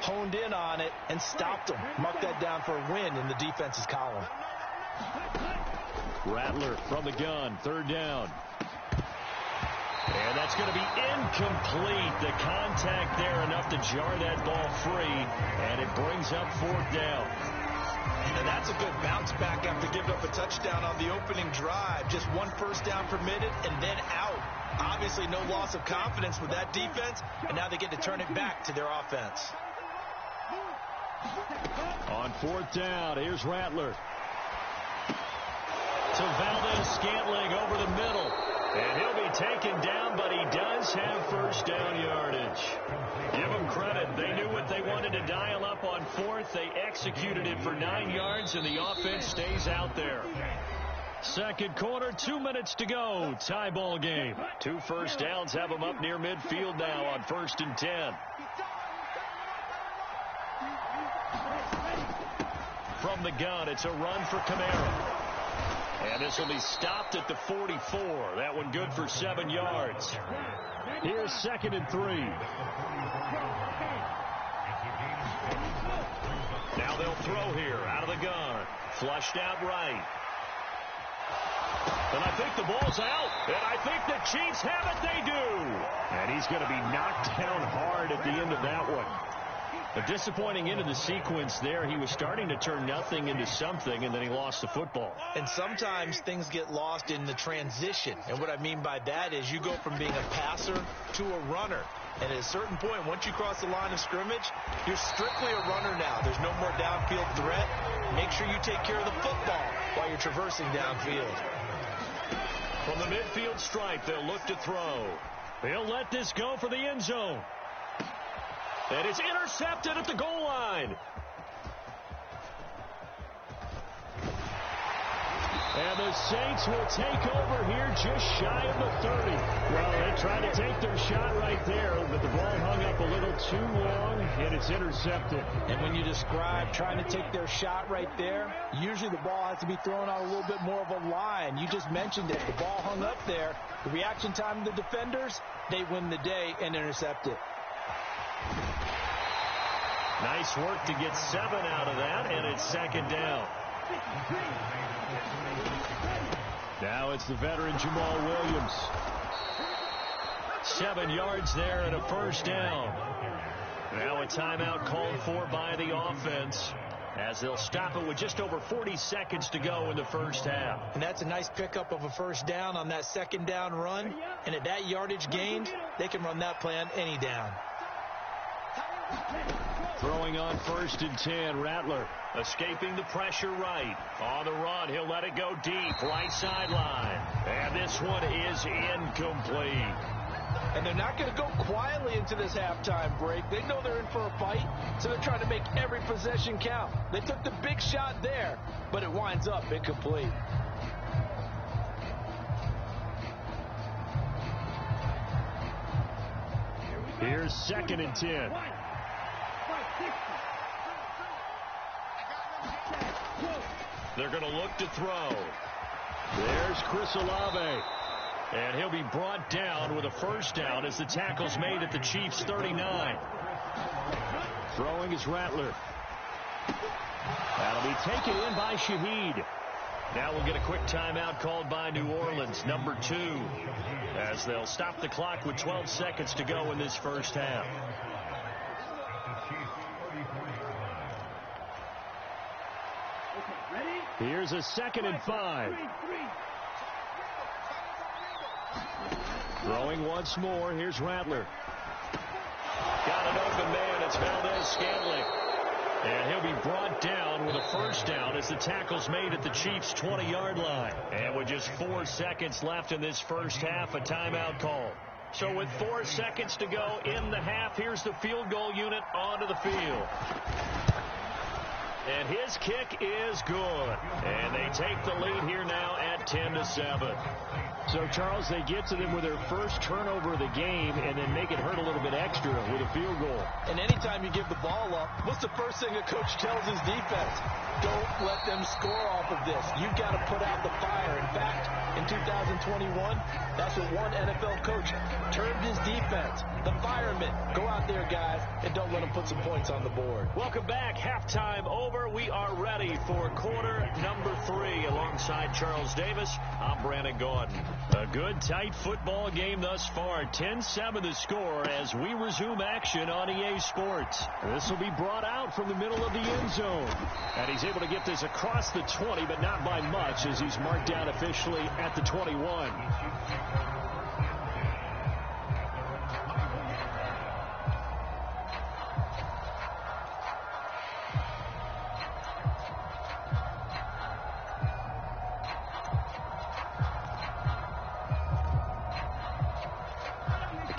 honed in on it, and stopped them. Mark that down for a win in the defense's column. Rattler from the gun, 3rd down. And that's going to be incomplete. The contact there enough to jar that ball free, and it brings up 4th down. And that's a good bounce back after giving up a touchdown on the opening drive. Just one first down permitted and then out. Obviously no loss of confidence with that defense, and now they get to turn it back to their offense. On fourth down, here's Rattler. To Valdez-Scantling over the middle. And he'll be taken down, but he does have first down yardage. Give them credit. They knew what they wanted to dial up on fourth. They executed it for 9 yards, and the offense stays out there. Second quarter, 2 minutes to go. Tie ball game. 2 first downs have them up near midfield now on 1st and 10. From the gun, it's a run for Kamara. And this will be stopped at the 44. That one good for 7 yards. Here's 2nd and 3. Now they'll throw here out of the gun. Flushed out right. And I think the ball's out. And I think the Chiefs have it. They do. And he's going to be knocked down hard at the end of that one. A disappointing end of the sequence there. He was starting to turn nothing into something, and then he lost the football. And sometimes things get lost in the transition. And what I mean by that is you go from being a passer to a runner. And at a certain point, once you cross the line of scrimmage, you're strictly a runner now. There's no more downfield threat. Make sure you take care of the football while you're traversing downfield. From the midfield stripe, they'll look to throw. He'll let this go for the end zone. And it's intercepted at the goal line. And the Saints will take over here just shy of the 30. Well, they tried to take their shot right there, but the ball hung up a little too long, and it's intercepted. And when you describe trying to take their shot right there, usually the ball has to be thrown out a little bit more of a line. You just mentioned it. The ball hung up there. The reaction time of the defenders, they win the day and intercept it. Nice work to get 7 out of that, and it's 2nd down. Now it's the veteran Jamal Williams. 7 yards there and a first down. Now a timeout called for by the offense as they'll stop it with just over 40 seconds to go in the first half. And that's a nice pickup of a first down on that 2nd down run. And at that yardage gained, they can run that play on any down. Throwing on 1st and 10, Rattler escaping the pressure right. On the run, he'll let it go deep, right sideline. And this one is incomplete. And they're not going to go quietly into this halftime break. They know they're in for a fight, so they're trying to make every possession count. They took the big shot there, but it winds up incomplete. Here's 2nd and 10. They're going to look to throw. There's Chris Olave. And he'll be brought down with a first down as the tackle's made at the Chiefs' 39. Throwing is Rattler. That'll be taken in by Shaheed. Now we'll get a quick timeout called by New Orleans, number 2, as they'll stop the clock with 12 seconds to go in this first half. Here's a 2nd and 5. Throwing once more. Here's Rattler. Got an open man. It's Valdez-Scantling. And he'll be brought down with a first down as the tackle's made at the Chiefs' 20-yard line. And with just 4 seconds left in this first half, a timeout call. So with 4 seconds to go in the half, here's the field goal unit onto the field. And his kick is good. And they take the lead here now at 10-7. So, Charles, they get to them with their first turnover of the game and then make it hurt a little bit extra with a field goal. And anytime you give the ball up, what's the first thing a coach tells his defense? Don't let them score off of this. You've got to put out the fire. In fact, in 2021, that's what one NFL coach termed his defense. The firemen. Go out there, guys, and don't let them put some points on the board. Welcome back. Halftime over. We are ready for quarter number 3. Alongside Charles Davis, I'm Brandon Gordon. A good, tight football game thus far. 10-7 the score as we resume action on EA Sports. This will be brought out from the middle of the end zone. And he's able to get this across the 20, but not by much as he's marked down officially at the 21.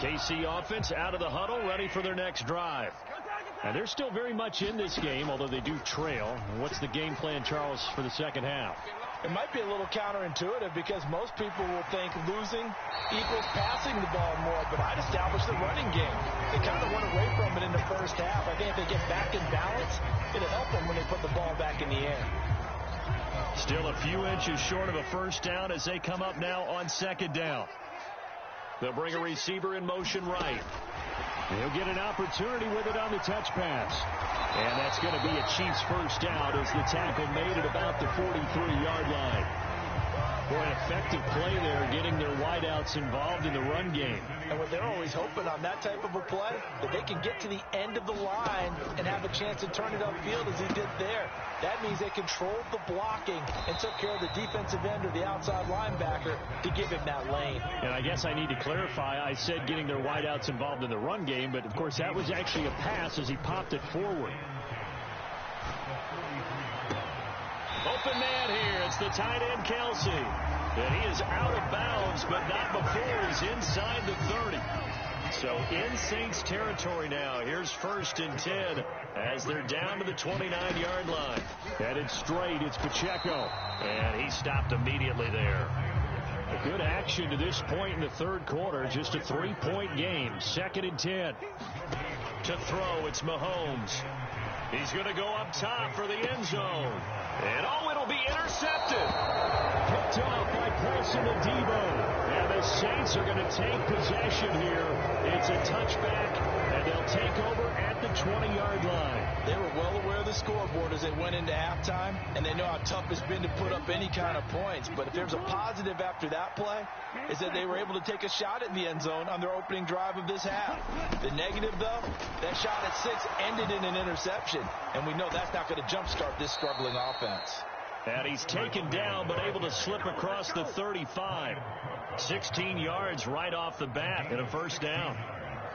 KC offense out of the huddle, ready for their next drive. And they're still very much in this game, although they do trail. What's the game plan, Charles, for the second half? It might be a little counterintuitive because most people will think losing equals passing the ball more, but I'd establish the running game. They kind of went away from it in the first half. I think if they get back in balance, it'll help them when they put the ball back in the air. Still a few inches short of a first down as they come up now on second down. They'll bring a receiver in motion right. He'll get an opportunity with it on the touch pass. And that's going to be a Chiefs first down as the tackle made at about the 43-yard line. Boy, an effective play there, getting their wideouts involved in the run game. And what they're always hoping on that type of a play, that they can get to the end of the line and have a chance to turn it upfield as he did there. That means they controlled the blocking and took care of the defensive end or the outside linebacker to give him that lane. And I guess I need to clarify, I said getting their wideouts involved in the run game, but of course that was actually a pass as he popped it forward. Open man here. It's the tight end, Kelsey. And he is out of bounds, but not before he's inside the 30. So in Saints territory now. Here's 1st and 10 as they're down to the 29-yard line. Headed straight, it's Pacheco. And he stopped immediately there. A good action to this point in the third quarter. Just a 3-point game. 2nd and 10. To throw, it's Mahomes. He's going to go up top for the end zone. And, it'll be intercepted. Picked off by Paulson and Debo. And the Saints are going to take possession here. It's a touchback, and they'll take over at the 20-yard line. They were well aware of the scoreboard as they went into halftime, and they know how tough it's been to put up any kind of points. But if there's a positive after that play, is that they were able to take a shot at the end zone on their opening drive of this half. The negative, though, that shot at 6 ended in an interception, and we know that's not going to jumpstart this struggling offense. And he's taken down, but able to slip across the 35. 16 yards right off the bat and a first down.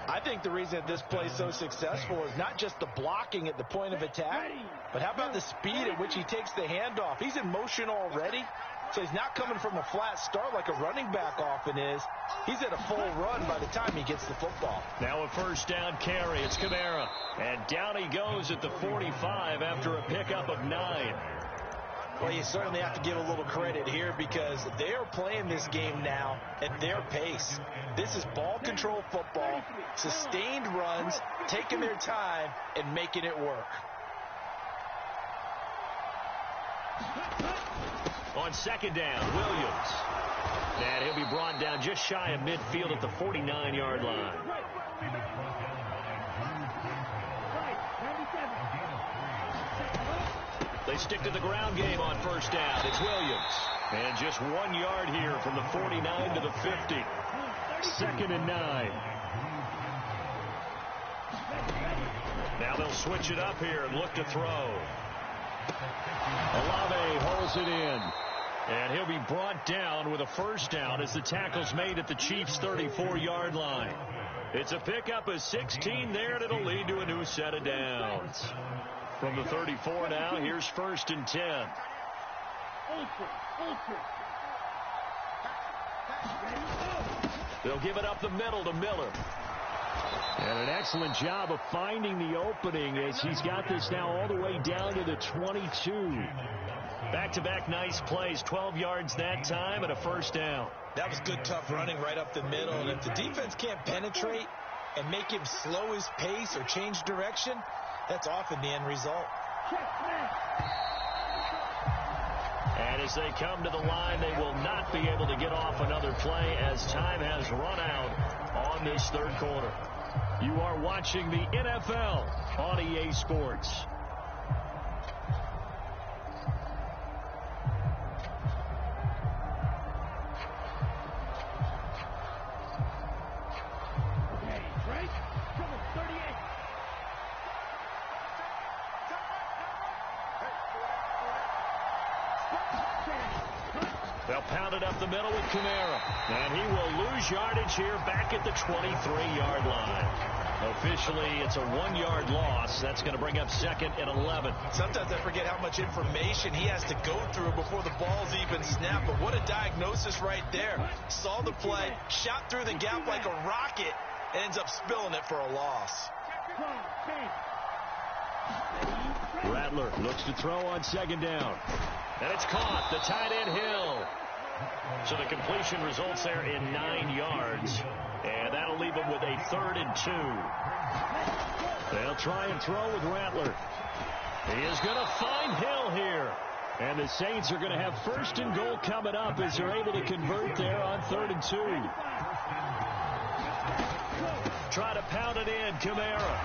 I think the reason that this play is so successful is not just the blocking at the point of attack, but how about the speed at which he takes the handoff? He's in motion already, so he's not coming from a flat start like a running back often is. He's at a full run by the time he gets the football. Now a first down carry. It's Kamara. And down he goes at the 45 after a pickup of 9. Well, you certainly have to give a little credit here because they are playing this game now at their pace. This is ball control football, sustained runs, taking their time, and making it work. On second down, Williams. And he'll be brought down just shy of midfield at the 49-yard line. They stick to the ground game on first down. It's Williams. And just 1 yard here from the 49 to the 50. 2nd and 9. Now they'll switch it up here and look to throw. LLe-ge-nd holds it in. And he'll be brought down with a first down as the tackle's made at the Chiefs' 34-yard line. It's a pickup of 16 there, and it'll lead to a new set of downs. From the 34 now, here's 1st and 10. They'll give it up the middle to Miller. And an excellent job of finding the opening as he's got this now all the way down to the 22. Back-to-back nice plays, 12 yards that time and a first down. That was good, tough running right up the middle. And if the defense can't penetrate and make him slow his pace or change direction, that's often the end result. And as they come to the line, they will not be able to get off another play as time has run out on this third quarter. You are watching the NFL on EA Sports. They'll pound it up the middle with Kamara. And he will lose yardage here back at the 23-yard line. Officially, it's a 1-yard loss. That's going to bring up second and 11. Sometimes I forget how much information he has to go through before the ball's even snapped. But what a diagnosis right there. Saw the play, shot through the gap like a rocket, and ends up spilling it for a loss. Rattler looks to throw on second down. And it's caught. The tight end Hill. So the completion results there in 9 yards. And that'll leave them with a 3rd and 2. They'll try and throw with Rattler. He is going to find Hill here. And the Saints are going to have 1st and goal coming up as they're able to convert there on 3rd and 2. Try to pound it in, Kamara.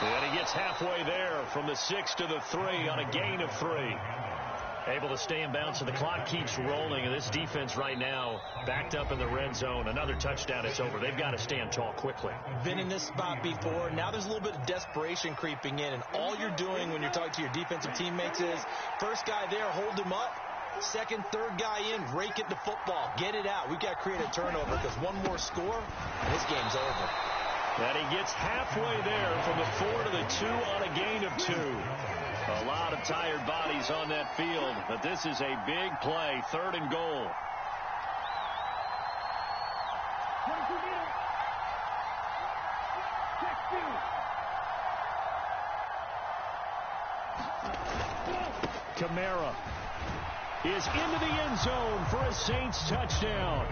And he gets halfway there from the 6 to the 3 on a gain of 3. Able to stay in bounds, so the clock keeps rolling. And this defense right now backed up in the red zone. Another touchdown, it's over. They've got to stand tall quickly. Been in this spot before. Now there's a little bit of desperation creeping in. And all you're doing when you're talking to your defensive teammates is, first guy there, hold him up. Second, third guy in, rake it to football. Get it out. We've got to create a turnover because one more score, and this game's over. And he gets halfway there from the 4 to the 2 on a gain of 2. A lot of tired bodies on that field, but this is a big play, 3rd and goal. Kamara is into the end zone for a Saints touchdown.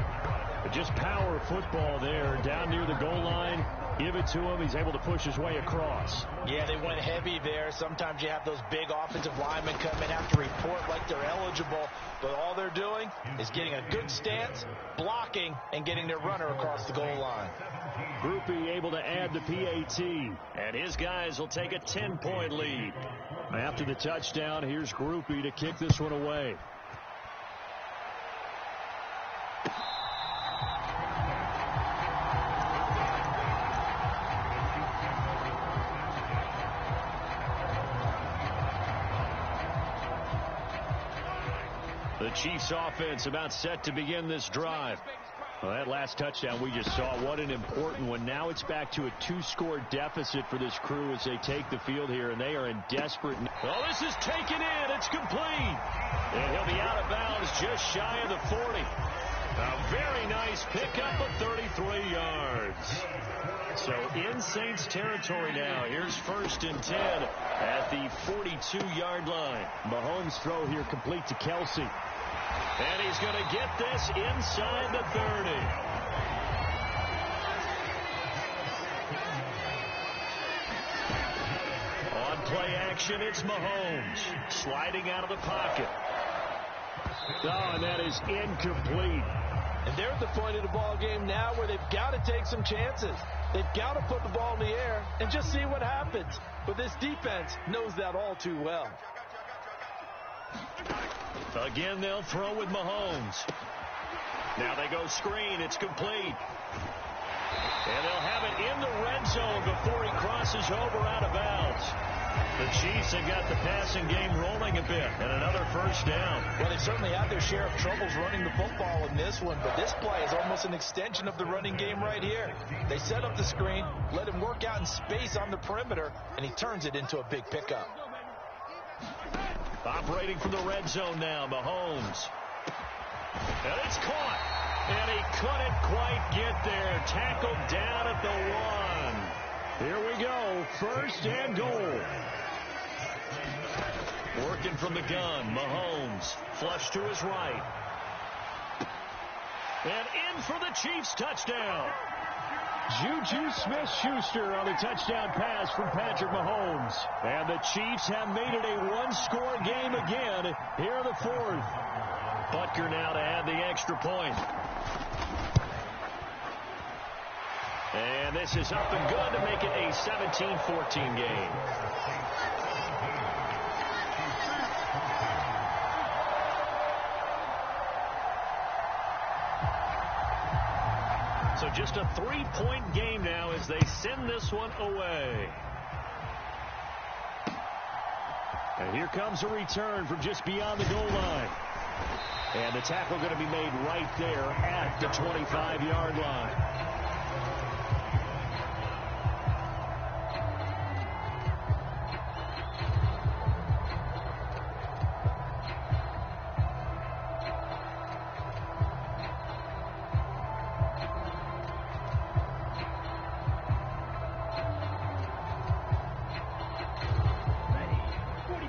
Just power football there down near the goal line. Give it to him. He's able to push his way across. Yeah, they went heavy there. Sometimes you have those big offensive linemen come in, have to report like they're eligible. But all they're doing is getting a good stance, blocking, and getting their runner across the goal line. Groupie able to add the PAT. And his guys will take a 10-point lead. After the touchdown, here's Groupie to kick this one away. The Chiefs offense about set to begin this drive. Well, that last touchdown we just saw, what an important one. Now it's back to a 2-score deficit for this crew as they take the field here, and they are in desperate. Oh, this is taken in. It's complete. And he'll be out of bounds just shy of the 40. A very nice pickup of 33 yards. So in Saints territory now. Here's 1st and 10 at the 42-yard line. Mahomes' throw here complete to Kelsey. And he's going to get this inside the 30. On play action, it's Mahomes sliding out of the pocket. Oh, and that is incomplete. And they're at the point of the ball game now where they've got to take some chances. They've got to put the ball in the air and just see what happens. But this defense knows that all too well. Again, they'll throw with Mahomes. Now they go screen. It's complete. And they'll have it in the red zone before he crosses over out of bounds. The Chiefs have got the passing game rolling a bit, and another 1st down. Well, they certainly had their share of troubles running the football in this one, but this play is almost an extension of the running game right here. They set up the screen, let him work out in space on the perimeter, and he turns it into a big pickup. Operating from the red zone now, Mahomes. And it's caught. And he couldn't quite get there. Tackled down at the 1. Here we go. 1st and goal. Working from the gun. Mahomes. Flush to his right. And in for the Chiefs touchdown. Juju Smith-Schuster on the touchdown pass from Patrick Mahomes. And the Chiefs have made it a 1-score game again here in the 4th. Butker now to add the extra point. And this is up and good to make it a 17-14 game. So just a 3-point game now as they send this one away. And here comes a return from just beyond the goal line. And the tackle going to be made right there at the 25-yard line.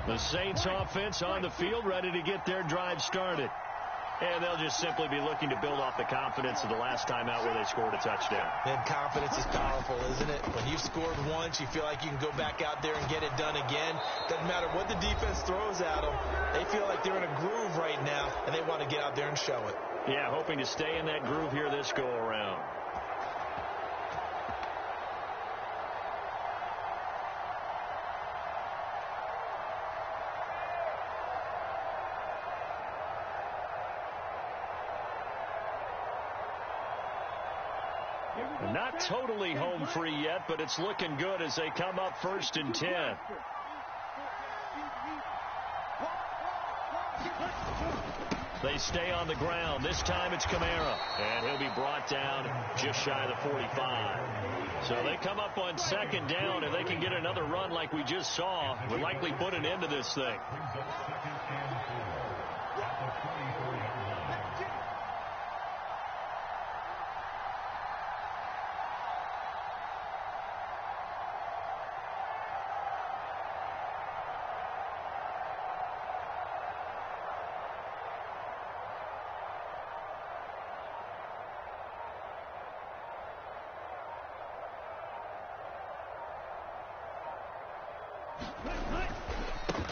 The Saints offense on the field, ready to get their drive started. And they'll just simply be looking to build off the confidence of the last time out where they scored a touchdown. And confidence is powerful, isn't it? When you've scored once, you feel like you can go back out there and get it done again. Doesn't matter what the defense throws at them. They feel like they're in a groove right now, and they want to get out there and show it. Yeah, hoping to stay in that groove here this go-around. Not totally home free yet, but it's looking good as they come up 1st and 10. They stay on the ground. This time it's Kamara, and he'll be brought down just shy of the 45. So they come up on 2nd down, and they can get another run like we just saw. Would likely put an end to this thing.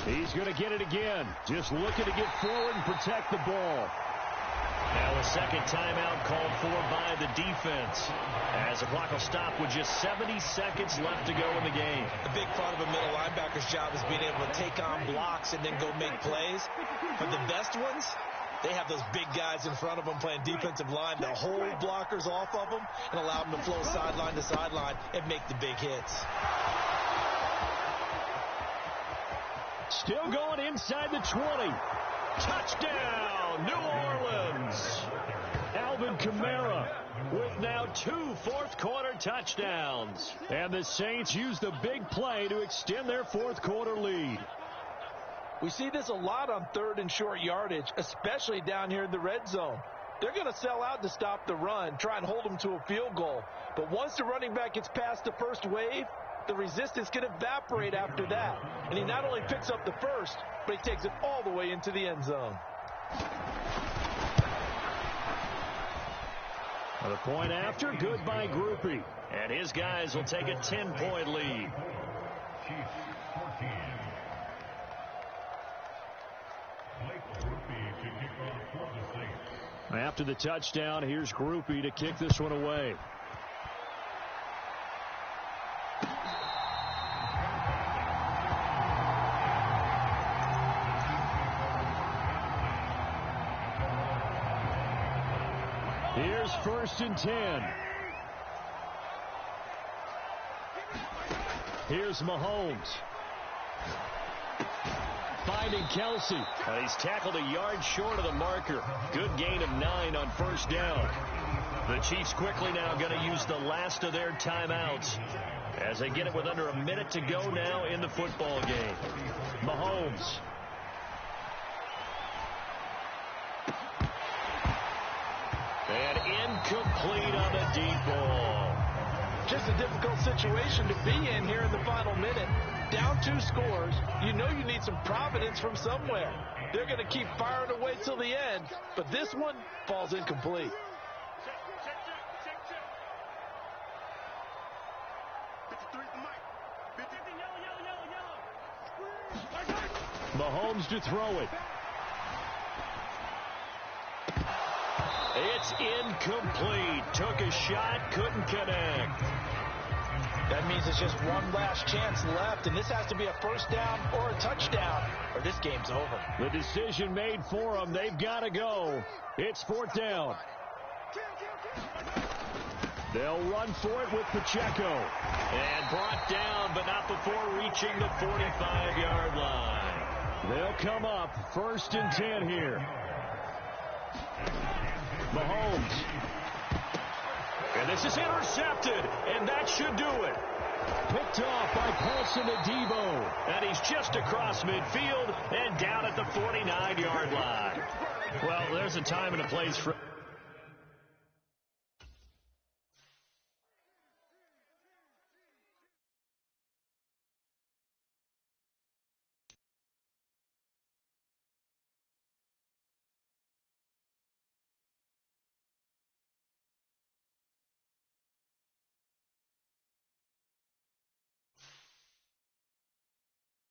He's going to get it again. Just looking to get forward and protect the ball. Now a second timeout called for by the defense, as the clock will stop with just 70 seconds left to go in the game. A big part of a middle linebacker's job is being able to take on blocks and then go make plays. But the best ones, they have those big guys in front of them playing defensive line to hold blockers off of them and allow them to flow sideline to sideline and make the big hits. Still going inside the 20. Touchdown, New Orleans. Alvin Kamara with now 2 fourth-quarter touchdowns. And the Saints use the big play to extend their fourth-quarter lead. We see this a lot on 3rd and short yardage, especially down here in the red zone. They're going to sell out to stop the run, try and hold them to a field goal. But once the running back gets past the first wave, the resistance can evaporate after that. And he not only picks up the first, but he takes it all the way into the end zone. The point after, good by Groupie. And his guys will take a 10-point lead. After the touchdown, here's Groupie to kick this one away. Here's 1st and 10. Here's Mahomes. Finding Kelsey. And he's tackled a yard short of the marker. Good gain of 9 on 1st down. The Chiefs quickly now going to use the last of their timeouts as they get it with under a minute to go now in the football game. Mahomes. And incomplete on the deep ball. Just a difficult situation to be in here in the final minute. Down 2 scores. You know you need some providence from somewhere. They're going to keep firing away till the end, but this one falls incomplete. Mahomes to throw it. It's incomplete. Took a shot, couldn't connect. That means it's just one last chance left, and this has to be a 1st down or a touchdown, or this game's over. The decision made for them. They've got to go. It's 4th down. They'll run for it with Pacheco. And brought down, but not before reaching the 45-yard line. They'll come up 1st and 10 here. Mahomes. And this is intercepted, and that should do it. Picked off by Paulson Adebo. And he's just across midfield and down at the 49-yard line. Well, there's a time and a place for...